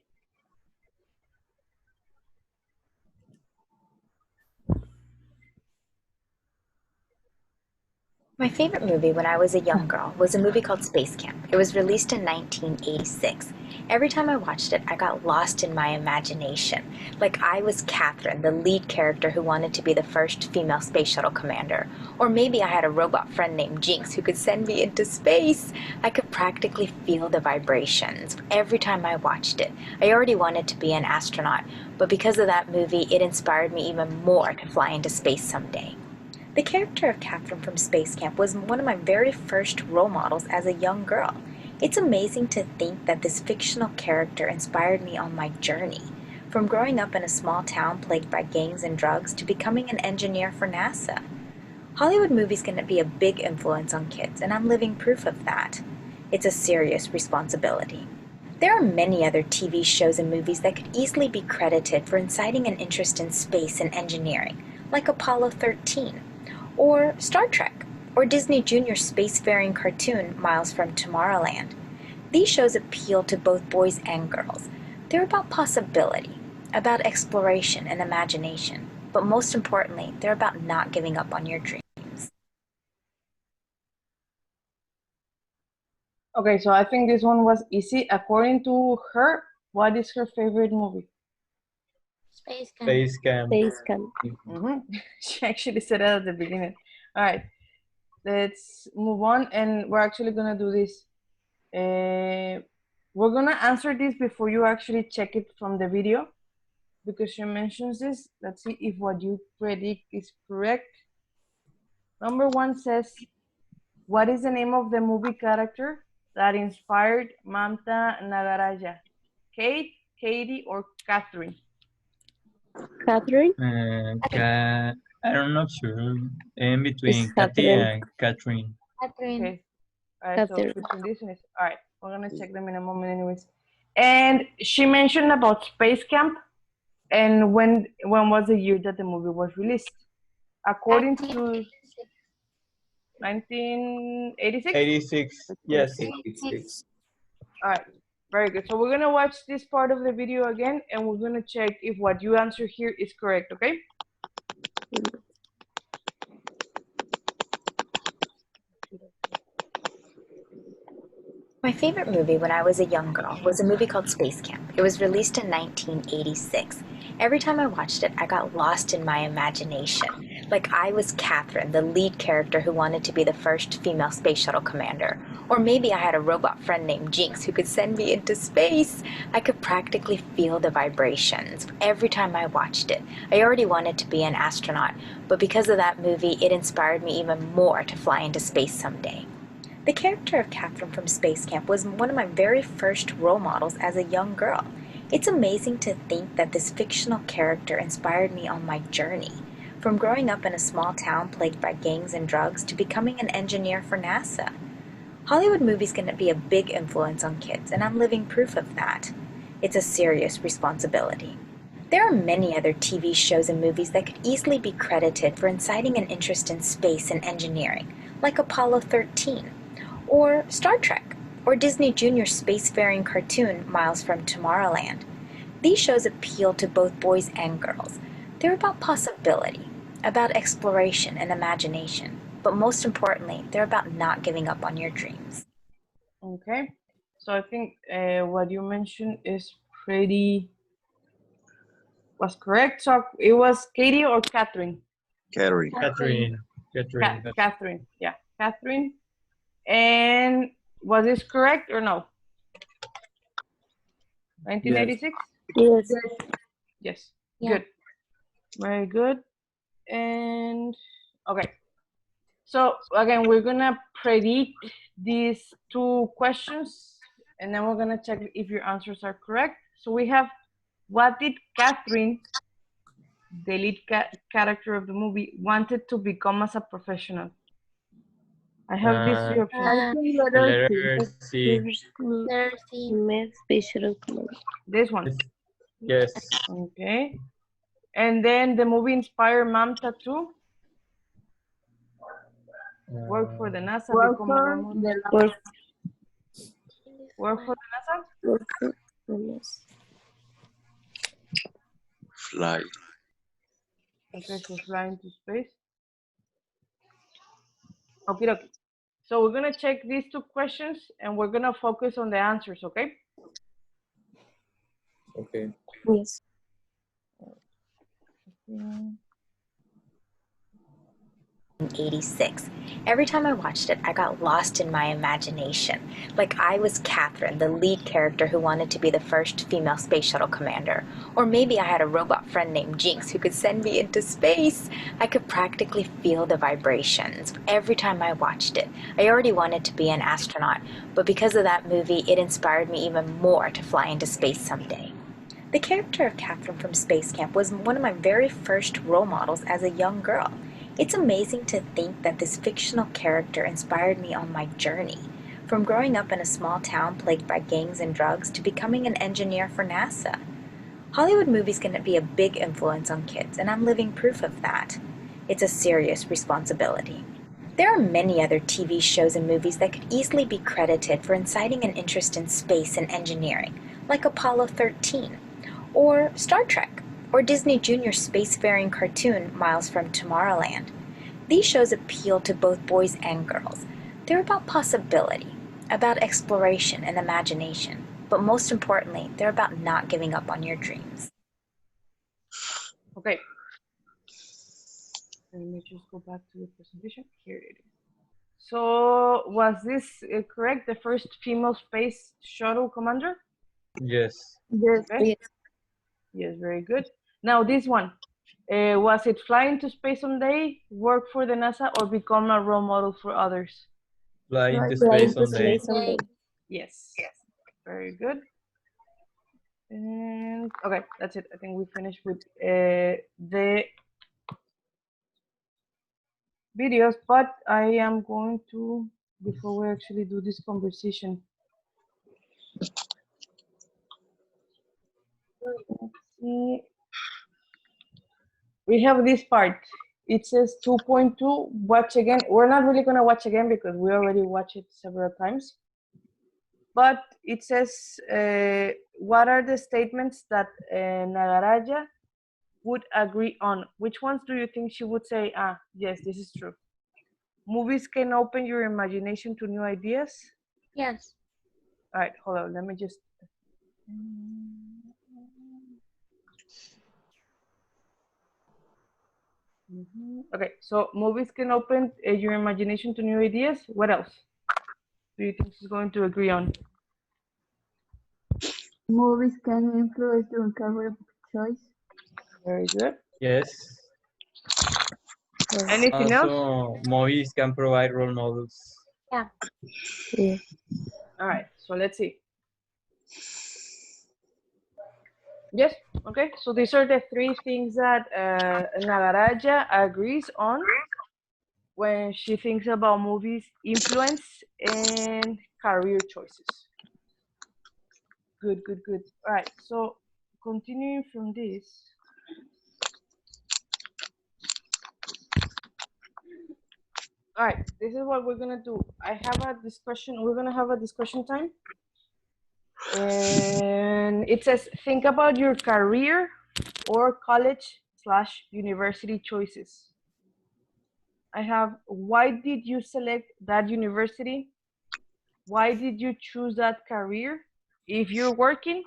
My favorite movie when I was a young girl was a movie called Space Camp. It was released in 1986. Every time I watched it, I got lost in my imagination. Like I was Catherine, the lead character who wanted to be the first female space shuttle commander. Or maybe I had a robot friend named Jinx who could send me into space. I could practically feel the vibrations every time I watched it. I already wanted to be an astronaut, but because of that movie, it inspired me even more to fly into space someday. The character of Catherine from Space Camp was one of my very first role models as a young girl. It's amazing to think that this fictional character inspired me on my journey, from growing up in a small town plagued by gangs and drugs to becoming an engineer for NASA. Hollywood movies can be a big influence on kids, and I'm living proof of that. It's a serious responsibility. There are many other TV shows and movies that could easily be credited for inciting an interest in space and engineering, like Apollo 13, or Star Trek, or Disney Junior's spacefaring cartoon, Miles from Tomorrowland. These shows appeal to both boys and girls. They're about possibility, about exploration and imagination, but most importantly, they're about not giving up on your dreams. Okay, so I think this one was easy. According to her, what is her favorite movie? Space Camp. Space Camp. Space Camp. She actually said it at the beginning. All right, let's move on, and we're actually gonna do this. We're gonna answer this before you actually check it from the video, because she mentions this. Let's see if what you predict is correct. Number one says, what is the name of the movie character that inspired Mamta Nagaraja? Kate, Katie, or Catherine? Catherine? I'm not sure. In between It's Kathy Catherine. and Catherine. Catherine. Okay. All right, so Catherine. between this and this. All right, we're gonna check them in a moment anyways. And she mentioned about Space Camp and when was the year that the movie was released. According to 1986? 86. Yes. 86. All right, very good. So we're gonna watch this part of the video again, and we're gonna check if what you answer here is correct, okay? My favorite movie when I was a young girl was a movie called Space Camp. It was released in 1986. Every time I watched it, I got lost in my imagination. Like I was Catherine, the lead character who wanted to be the first female space shuttle commander. Or maybe I had a robot friend named Jinx who could send me into space. I could practically feel the vibrations every time I watched it. I already wanted to be an astronaut, but because of that movie, it inspired me even more to fly into space someday. The character of Catherine from Space Camp was one of my very first role models as a young girl. It's amazing to think that this fictional character inspired me on my journey, from growing up in a small town plagued by gangs and drugs to becoming an engineer for NASA. Hollywood movies can be a big influence on kids, and I'm living proof of that. It's a serious responsibility. There are many other TV shows and movies that could easily be credited for inciting an interest in space and engineering, like Apollo 13, or Star Trek, or Disney Junior's spacefaring cartoon, Miles from Tomorrowland. These shows appeal to both boys and girls. They're about possibility, about exploration and imagination, but most importantly, they're about not giving up on your dreams. Okay, so I think what you mentioned is was correct. So it was Katie or Catherine? Catherine. Catherine, yeah, Catherine. And was this correct or no? 1986? Yes. Yes. Yeah. Good. Very good. And okay. So again, we're gonna predict these two questions, and then we're gonna check if your answers are correct. So we have, what did Catherine, the lead character of the movie, wanted to become as a professional? I have these three options. I think The letter letter C. Thirsty. Med Space Shuttle Command. This one. Yes. Okay. And then the movie inspired Mamta to work for the NASA. work become a for role model. the Work, Work for the NASA? work for yes. Fly. Okay, so fly into space. Okay, okay. So we're gonna check these two questions and we're gonna focus on the answers, okay? Okay. Yes. 1986. Every time I watched it, I got lost in my imagination, like I was Catherine, the lead character who wanted to be the first female space shuttle commander. Or maybe I had a robot friend named Jinx who could send me into space. I could practically feel the vibrations every time I watched it. I already wanted to be an astronaut, but because of that movie, it inspired me even more to fly into space someday. The character of Catherine from Space Camp was one of my very first role models as a young girl. It's amazing to think that this fictional character inspired me on my journey, from growing up in a small town plagued by gangs and drugs to becoming an engineer for NASA. Hollywood movies can be a big influence on kids, and I'm living proof of that. It's a serious responsibility. There are many other TV shows and movies that could easily be credited for inciting an interest in space and engineering, like Apollo 13, or Star Trek, or Disney Junior's spacefaring cartoon Miles from Tomorrowland. These shows appeal to both boys and girls. They're about possibility, about exploration and imagination, but most importantly, they're about not giving up on your dreams. Okay. Let me just go back to the presentation. Here it is. So was this correct? The first female space shuttle commander? Yes. Yes. Okay. Yes, very good. Now this one, was it fly into space someday, work for the NASA, or become a role model for others? Fly into Fly space into someday. space someday. Yes. Very good. And okay, that's it. I think we finished with the videos, but I am going to, before we actually do this conversation, let's see. We have this part. It says 2.2, watch again. We're not really going to watch again because we already watched it several times. But it says, what are the statements that Nagaraja would agree on? Which ones do you think she would say, ah, yes, this is true? Movies can open your imagination to new ideas. Yes. All right, hold on. Let me just. Okay, so movies can open your imagination to new ideas. What else do you think she's going to agree on? Movies can influence your career choice. Very good. Yes. Anything else? Also, movies can provide role models. Yeah. Yeah. All right, so let's see. Yes, okay, so these are the three things that Nagaraja agrees on when she thinks about movies, influence, and career choices. Good, good, good. All right, so continuing from this. All right, this is what we're gonna do. I have a discussion, we're gonna have a discussion time. And it says, think about your career or college/university choices. I have, why did you select that university? Why did you choose that career? If you're working,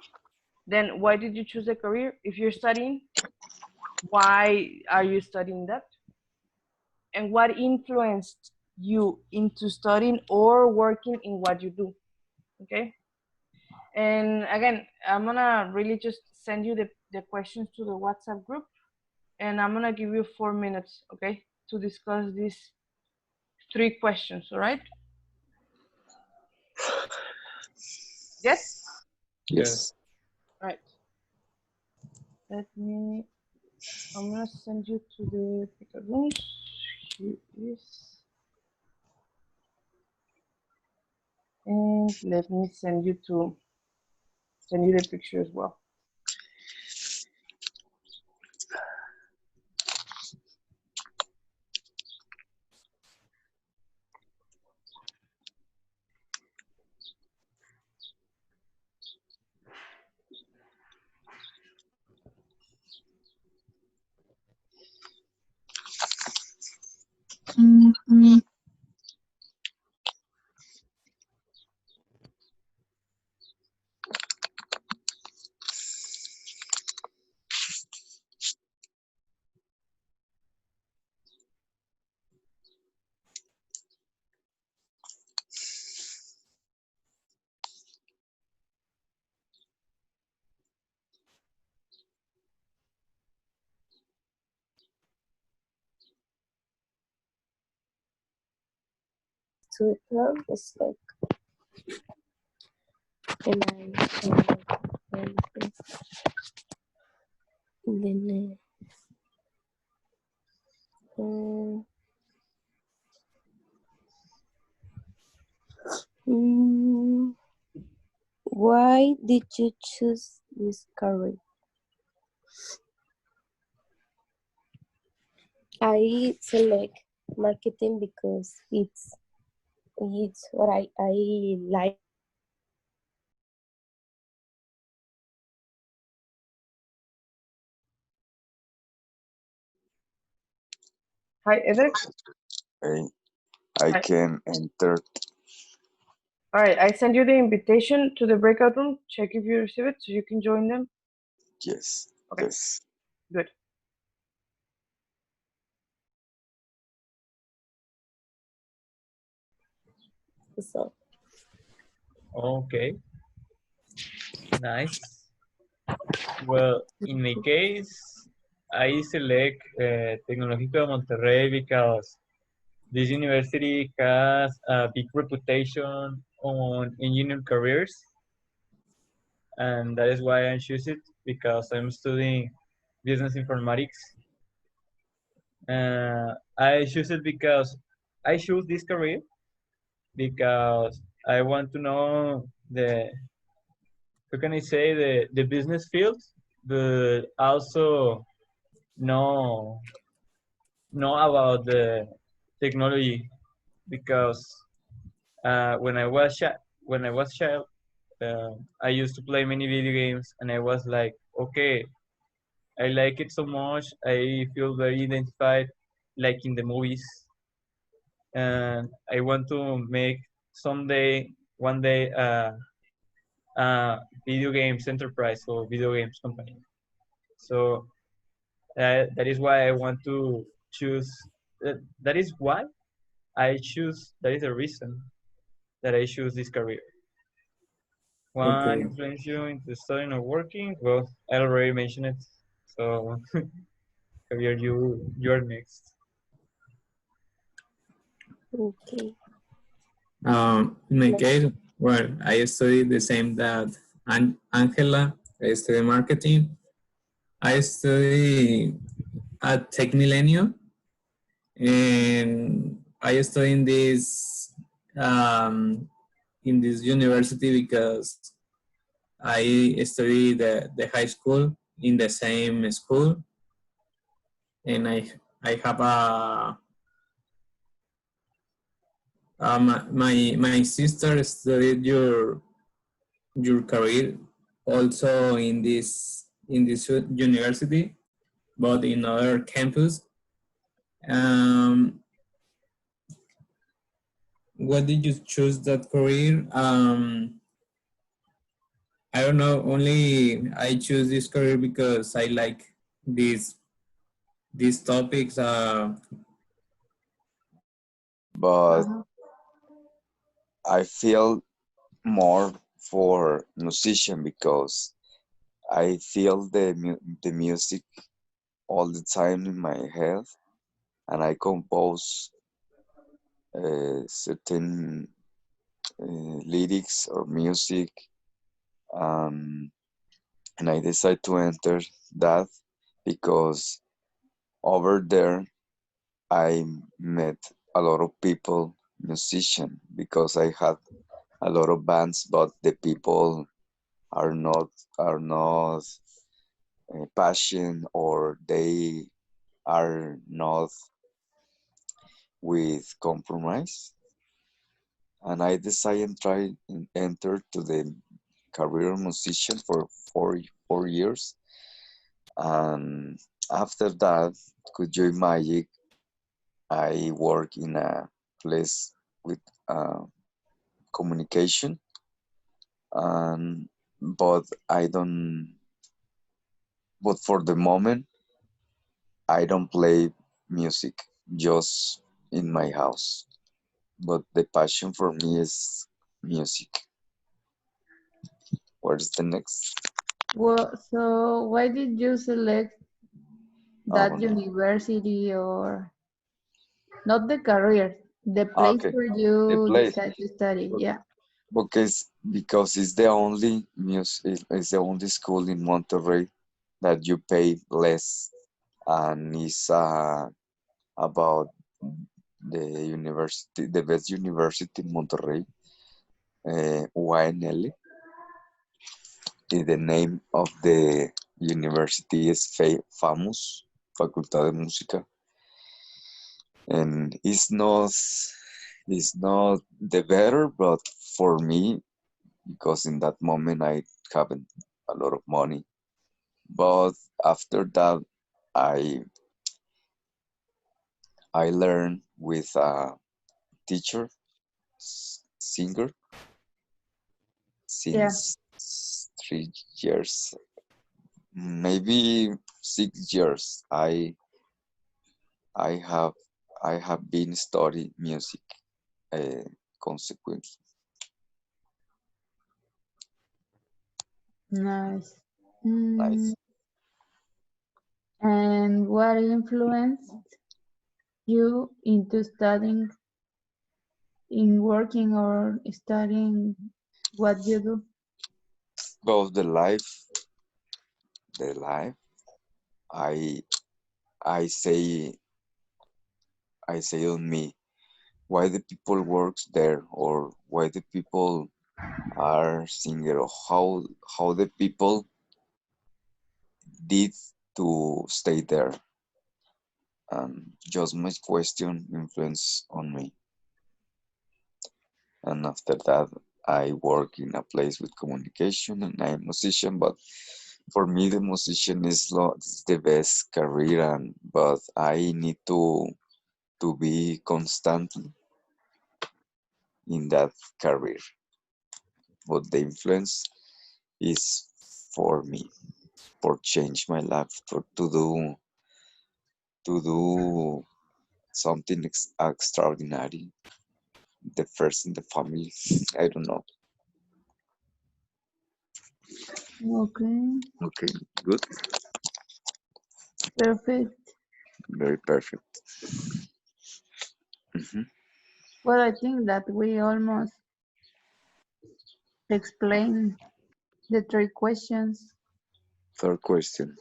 then why did you choose a career? If you're studying, why are you studying that? And what influenced you into studying or working in what you do? Okay. And again, I'm gonna really just send you the questions to the WhatsApp group, and I'm gonna give you 4 minutes, okay, to discuss these 3 questions, all right? Yes? Yes. All right. I'm gonna send you to the pickup rooms. Here is, and let me send you the picture as well. to the term. It's like, and then why did you choose this career? I select marketing because it's what I like. Hi, Edric. Okay, I Hi. can enter. All right, I send you the invitation to the breakout room. Check if you receive it so you can join them. Yes, Okay. yes. Good. So Okay, nice. Well, in my case, I select Tecnológico de Monterrey because this university has a big reputation on engineering careers, and that is why I choose it because I'm studying business informatics. I choose it because I choose this career because I want to know the, how can I say, the business field, but also know about the technology because when I was child, I used to play many video games, and I was like, okay, I like it so much. I feel very identified, like in the movies, and I want to make one day, video games enterprise or video games company. So that is why I want to choose. That is why I choose. That is the reason that I choose this career. One Okay. influence you into studying or working? Well, I already mentioned it. So, Javier, you're next. okay. In my case, well, I studied the same that Angela. I study marketing. I study at Tech Millennium, and I study in this university because I study the high school in the same school, and I have my sister studied your career also in this university, but in other campus. Um, what did you choose that career? I don't know. Only I choose this career because I like these topics. But Uh-huh. I feel more for musician because I feel the music all the time in my head, and I compose certain lyrics or music, um, and I decided to enter that because over there I met a lot of people, musician, because I had a lot of bands, but the people are not passion, or they are not with compromise. And I decided and try and enter to the career musician for four years. And after that, with Joy Magic, I work in a place with communication, and but I don't. But for the moment, I don't play music, just in my house. But the passion for me is music. Where's the next? Well, so why did you select I that don't know. university, or not the career, The place Okay, where the you place. decide to study. Yeah. Because it's the only it's the only school in Monterrey that you pay less, and it's about the university, the best university in Monterrey, UANL. The name of the university is FAMUS, Facultad de Música, and it's not the better, but for me, because in that moment I haven't a lot of money. But after that, I I learned with a teacher, singer, Yeah. since 3 years, maybe 6 years. I have I have been studying music consequently. Nice. Nice. And what influenced you into studying, in working or studying what you do? Both the life. I I say I say on me why the people works there, or why the people are singer, or how the people did to stay there, and just my question influence on me. And after that, I work in a place with communication, and I'm a musician. But for me, the musician is the best career, and but I need to be constantly in that career. But the influence is for me, for change my life, for to do something extraordinary. The first in the family. I don't know. Okay, Okay, good, perfect. very perfect. Mhm. Well, I think that we almost explained the three questions. Third question.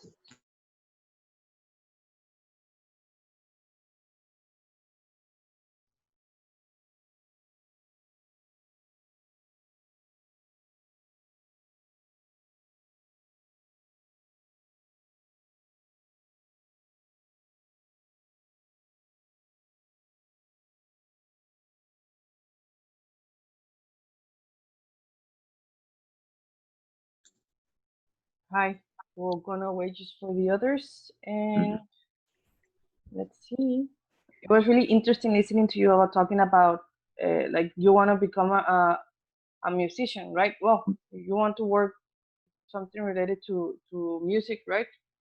Hi. We're gonna wait just for the others, and let's see. It was really interesting listening to you about talking about like you want to become a musician, right? Well, you want to work something related to music, right?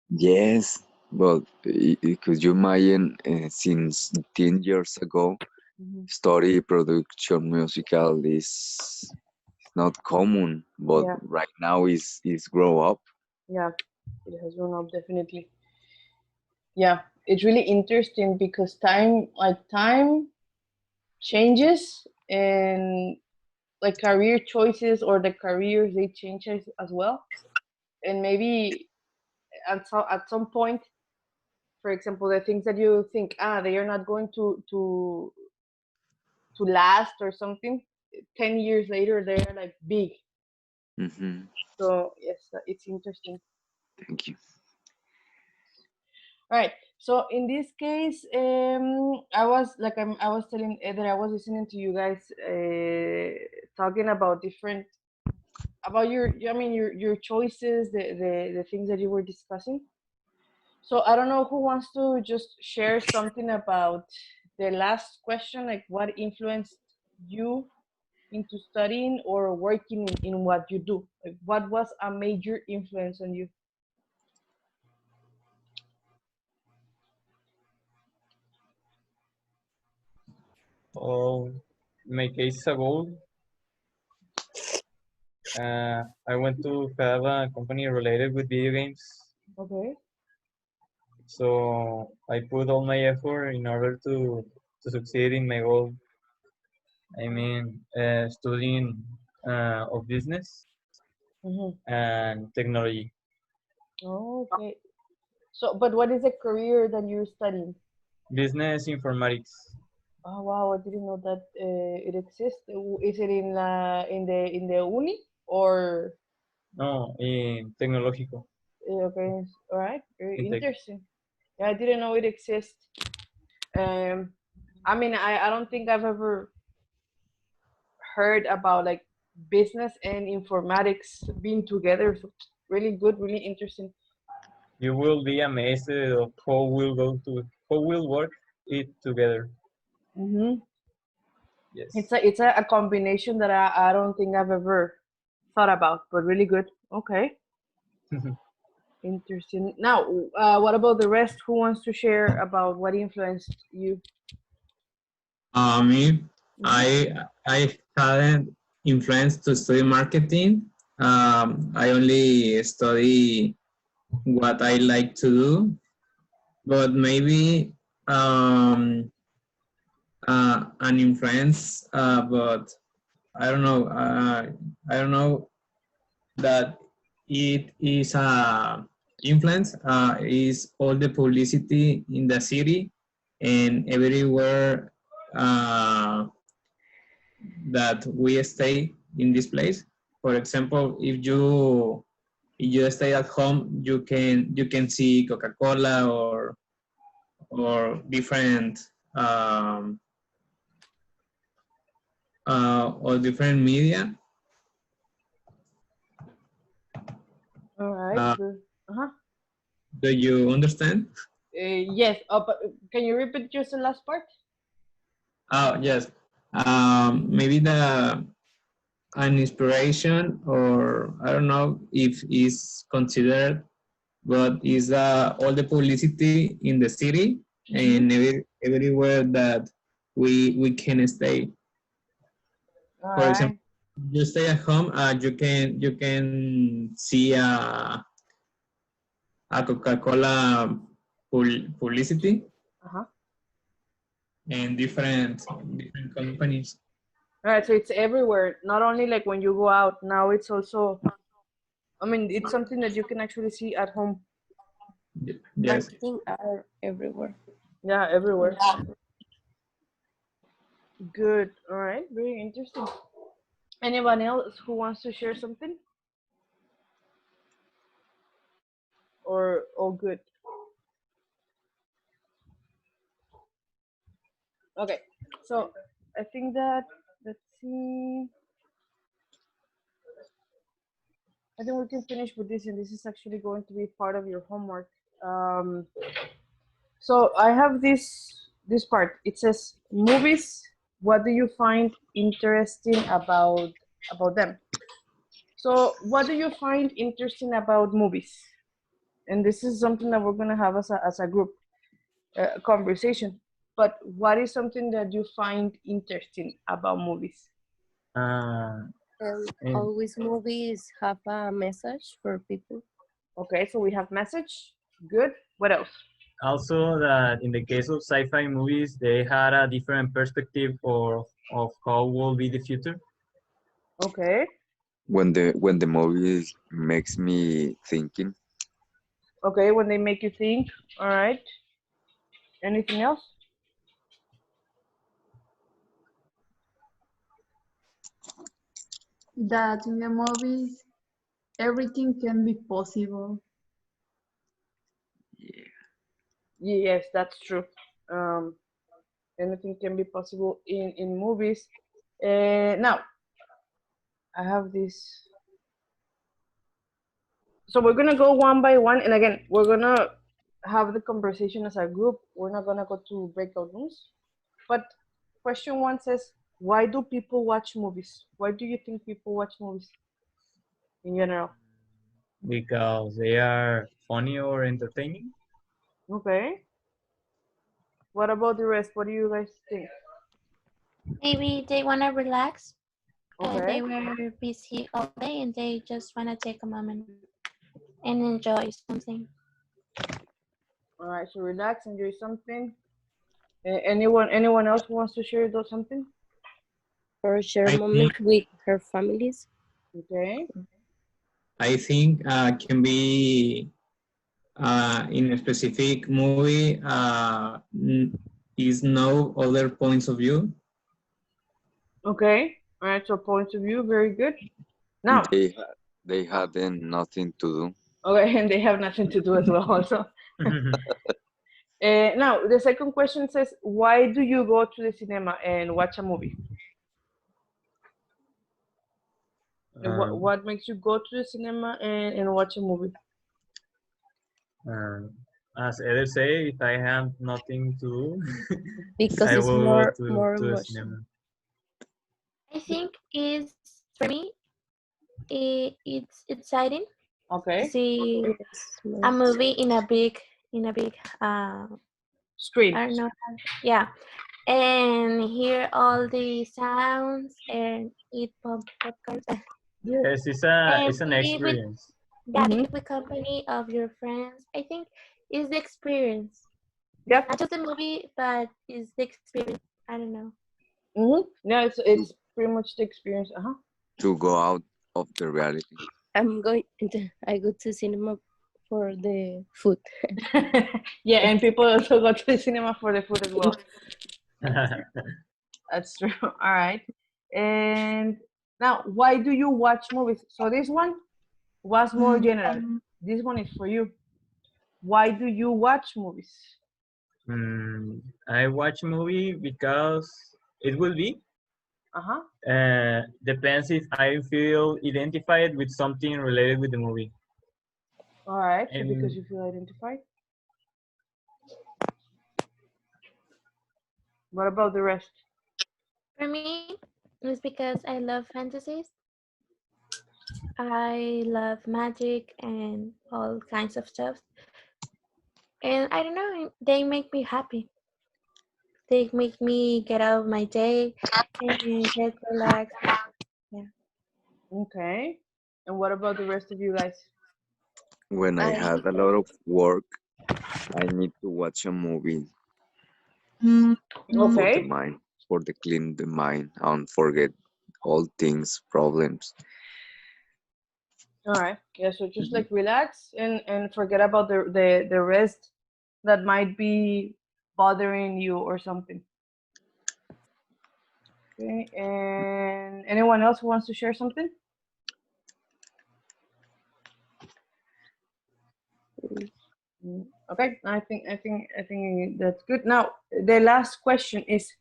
Yes, but could you imagine since 10 years ago, Hmm. study production musical is not common, but Yeah, right now is grow up. yeah, it has grown up definitely. Yeah, it's really interesting because time changes, and like career choices or the careers they change as well. And maybe at some point, for example, the things that you think they are not going to last or something, 10 years later they are like big. Hmm. So yes, it's interesting. Thank you. All right. So in this case, I was telling Ed that I was listening to you guys talking about different about I mean your choices, the things that you were discussing. So I don't know who wants to just share something about the last question, like what influenced you into studying or working in what you do. Like what was a major influence on you? Oh, in my case, a goal. I want to have a company related with video games. Okay. So I put all my effort in order to succeed in my goal I mean, studying of business Mhm. and technology. Oh, okay. So, but what is the career that you're studying? Business informatics. Oh wow, I didn't know that it exists. Is it in the uni or No, in tecnológico. okay? All right, very In tech. interesting. Yeah, I didn't know it exists. Um, I mean, I don't think I've ever heard about like business and informatics being together. So really good, really interesting. You will be amazed of how will work it together. Hmm. Yes. It's a combination that I don't think I've ever thought about, but really good. Okay, interesting. Now, what about the rest? Who wants to share about what influenced you? Me, Mhm. I hadn't influence to study marketing. I only study what I like to do, but maybe an influence, but I don't know. I don't know that it is a influence. Is all the publicity in the city and everywhere that we stay in this place. For example, if you stay at home, you can see Coca-Cola or different or different media. All right. Uh, Good. Uh-huh. do you understand? Yes. But can you repeat just the last part? Oh yes. Maybe an inspiration, or I don't know if is considered, but is all the publicity in the city Mm-hmm. and everywhere that we can stay. All For example, right. you stay at home, you can see a Coca-Cola publicity Uh-huh. and different companies. All right. So it's everywhere. Not only like when you go out. Now it's also. I mean, it's something that you can actually see at home. Yes. Marketing are everywhere. Yeah, everywhere. Good. All right. Very interesting. Anyone else who wants to share something? Or all good? Okay. So I think that let's see. I think we can finish with this, and this is actually going to be part of your homework. Um, so I have this part. It says movies. What do you find interesting about them? So what do you find interesting about movies? And this is something that we're gonna have as a group conversation. But what is something that you find interesting about movies? Uh, and Always movies have a message for people. Okay, so we have message. Good. What else? also that in the case of sci-fi movies, they had a different perspective of how will be the future. Okay. When the movie makes me thinking. Okay, when they make you think. All right. Anything else? That in the movies, everything can be possible. Yes, that's true. Um, anything can be possible in movies. Now I have this. So we're gonna go one by one, and again, we're gonna have the conversation as a group. We're not gonna go to breakout rooms. But question one says, why do people watch movies? Why do you think people watch movies in general? Because they are funny or entertaining. Okay. What about the rest? What do you guys think? Maybe they want to relax. Okay. They were busy all day and they just want to take a moment and enjoy something. All right. So relax, enjoy something. Anyone else who wants to share those something? or share I moments with her families. Okay. I think can be in a specific movie is no other points of view. Okay. All right. So points of view, very good. Now, They hadn't nothing to do. okay, and they have nothing to do as well. Also, now the second question says, why do you go to the cinema and watch a movie? And what makes you go to the cinema and watch a movie? As Eder say, if I have nothing to do, Because I it's will more go to the emotional. cinema. I think is for me, it's exciting to Okay. see Yes, a more. movie in a big Screen. I don't know, yeah, and hear all the sounds and eat popcorn Yes, it's and an be with experience. be with company of your friends. I think is the experience, Yep. not just the movie, but is the experience. I don't know. Yeah, it's pretty much the experience. To go out of the reality. I go to cinema for the food. Yeah, and people also go to the cinema for the food as well. That's true. All right. And now, why do you watch movies? So this one was more general. This one is for you. Why do you watch movies? I watch movie because it will be. Depends if I feel identified with something related with the movie. All right. So And because you feel identified. What about the rest? For me, it's because I love fantasies. I love magic and all kinds of stuff. And I don't know, they make me happy. They make me get out of my day and get relaxed. Yeah. Okay. And what about the rest of you guys? When I had a lot of work, I need to watch a movie for the Okay. mind, for the clean the mind and forget all things, problems. All right. Yeah. So just like relax and forget about the rest that might be bothering you or something. Okay. And anyone else who wants to share something? Okay. I think that's good. Now the last question is.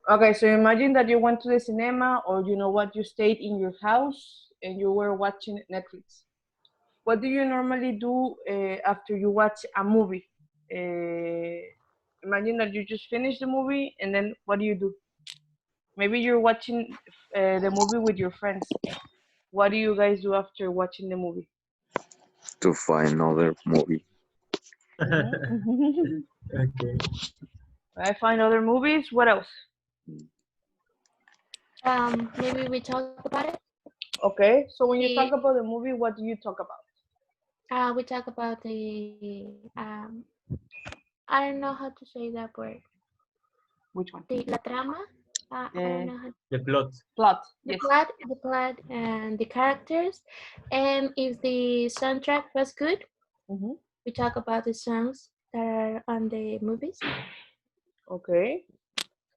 Okay, so imagine that you went to the cinema, or you know what, you stayed in your house and you were watching Netflix. What do you normally do after you watch a movie? Imagine that you just finished the movie, and then what do you do? Maybe you're watching the movie with your friends. What do you guys do after watching the movie? To find another movie. Okay. I find other movies. What else? Maybe we talk about it. Okay, so when you talk about the movie, what do you talk about? We talk about the I don't know how to say that word. Which one? La trama. I don't know how. The plot. Plot. The Yes. plot, and the characters, and if the soundtrack was good, we talk about the songs that are on the movies. Okay.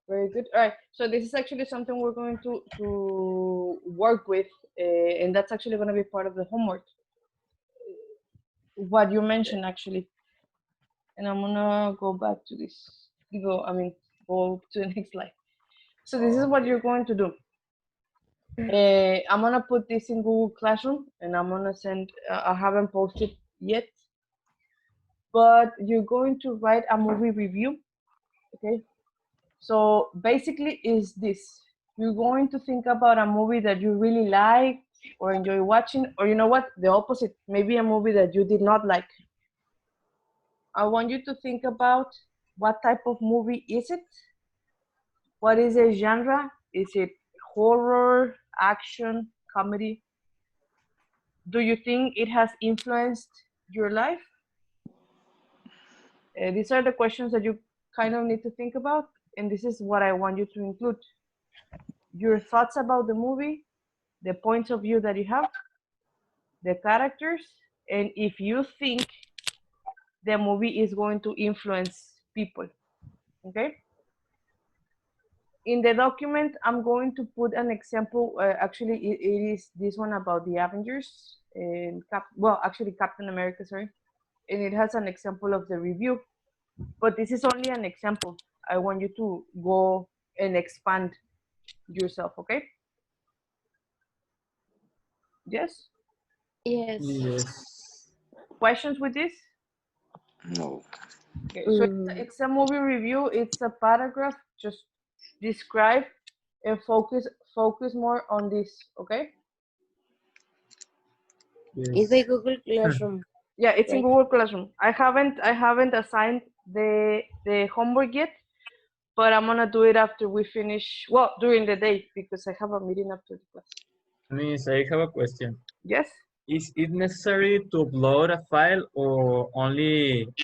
Very good. All right. So this is actually something we're going to work with, and that's actually going to be part of the homework. What you mentioned actually, and I'm gonna go back to this. Go to the next slide. So this is what you're going to do. I'm gonna put this in Google Classroom, and I'm gonna send. I haven't posted yet, but you're going to write a movie review. Okay. So basically is this. You're going to think about a movie that you really like or enjoy watching, or you know what, the opposite, maybe a movie that you did not like. I want you to think about what type of movie is it? What is the genre? Is it horror, action, comedy? Do you think it has influenced your life? These are the questions that you kind of need to think about, and this is what I want you to include. your thoughts about the movie, the points of view that you have, the characters, and if you think the movie is going to influence people. Okay? In the document, I'm going to put an example. Actually, it is this one about the Avengers and Captain America, sorry. And it has an example of the review, but this is only an example. I want you to go and expand yourself, okay? Yes? Yes. Yes. Questions with this? No. Okay, so it's a movie review. It's a paragraph. Just describe and focus more on this, okay? It's a Google Classroom. Yeah, it's in Right. Google Classroom. I haven't assigned the homework yet, but I'm gonna do it after we finish. Well, during the day because I have a meeting after the class. Miss, I have a question. Yes. Is it necessary to upload a file, or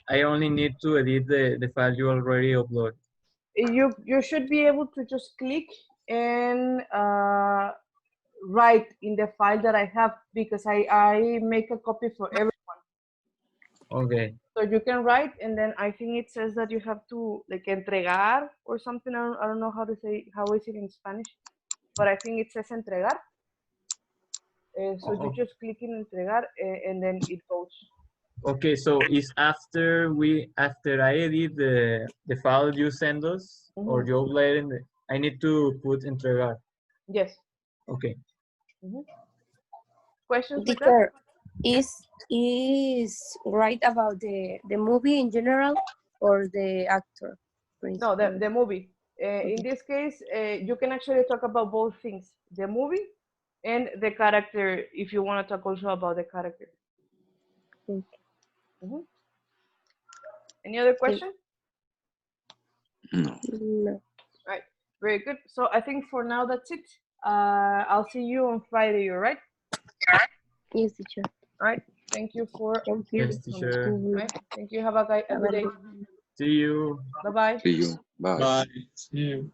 I only need to edit the file you already uploaded? You should be able to just click and write in the file that I have because I make a copy for everyone. Okay. So you can write, and then I think it says that you have to like entregar or something. I don't know how to say, how is it in Spanish, but I think it says entregar. So you just click in entregar, and then it goes. Okay, so it's after I edit the file you send us, or you upload it, I need to put entregar. Yes. Okay. Questions with that? Teacher, is right about the movie in general or the actor? No, the movie. In this case, you can actually talk about both things: the movie and the character. If you want to talk also about the character. Any other question? No. No. Right. Very good. So I think for now that's it. I'll see you on Friday. All right. Yes, teacher. All right. Thank you for. Thank you. Yes, teacher. Right. Thank you. Have a good day. See you. Bye bye. See you. Bye. Bye. See you.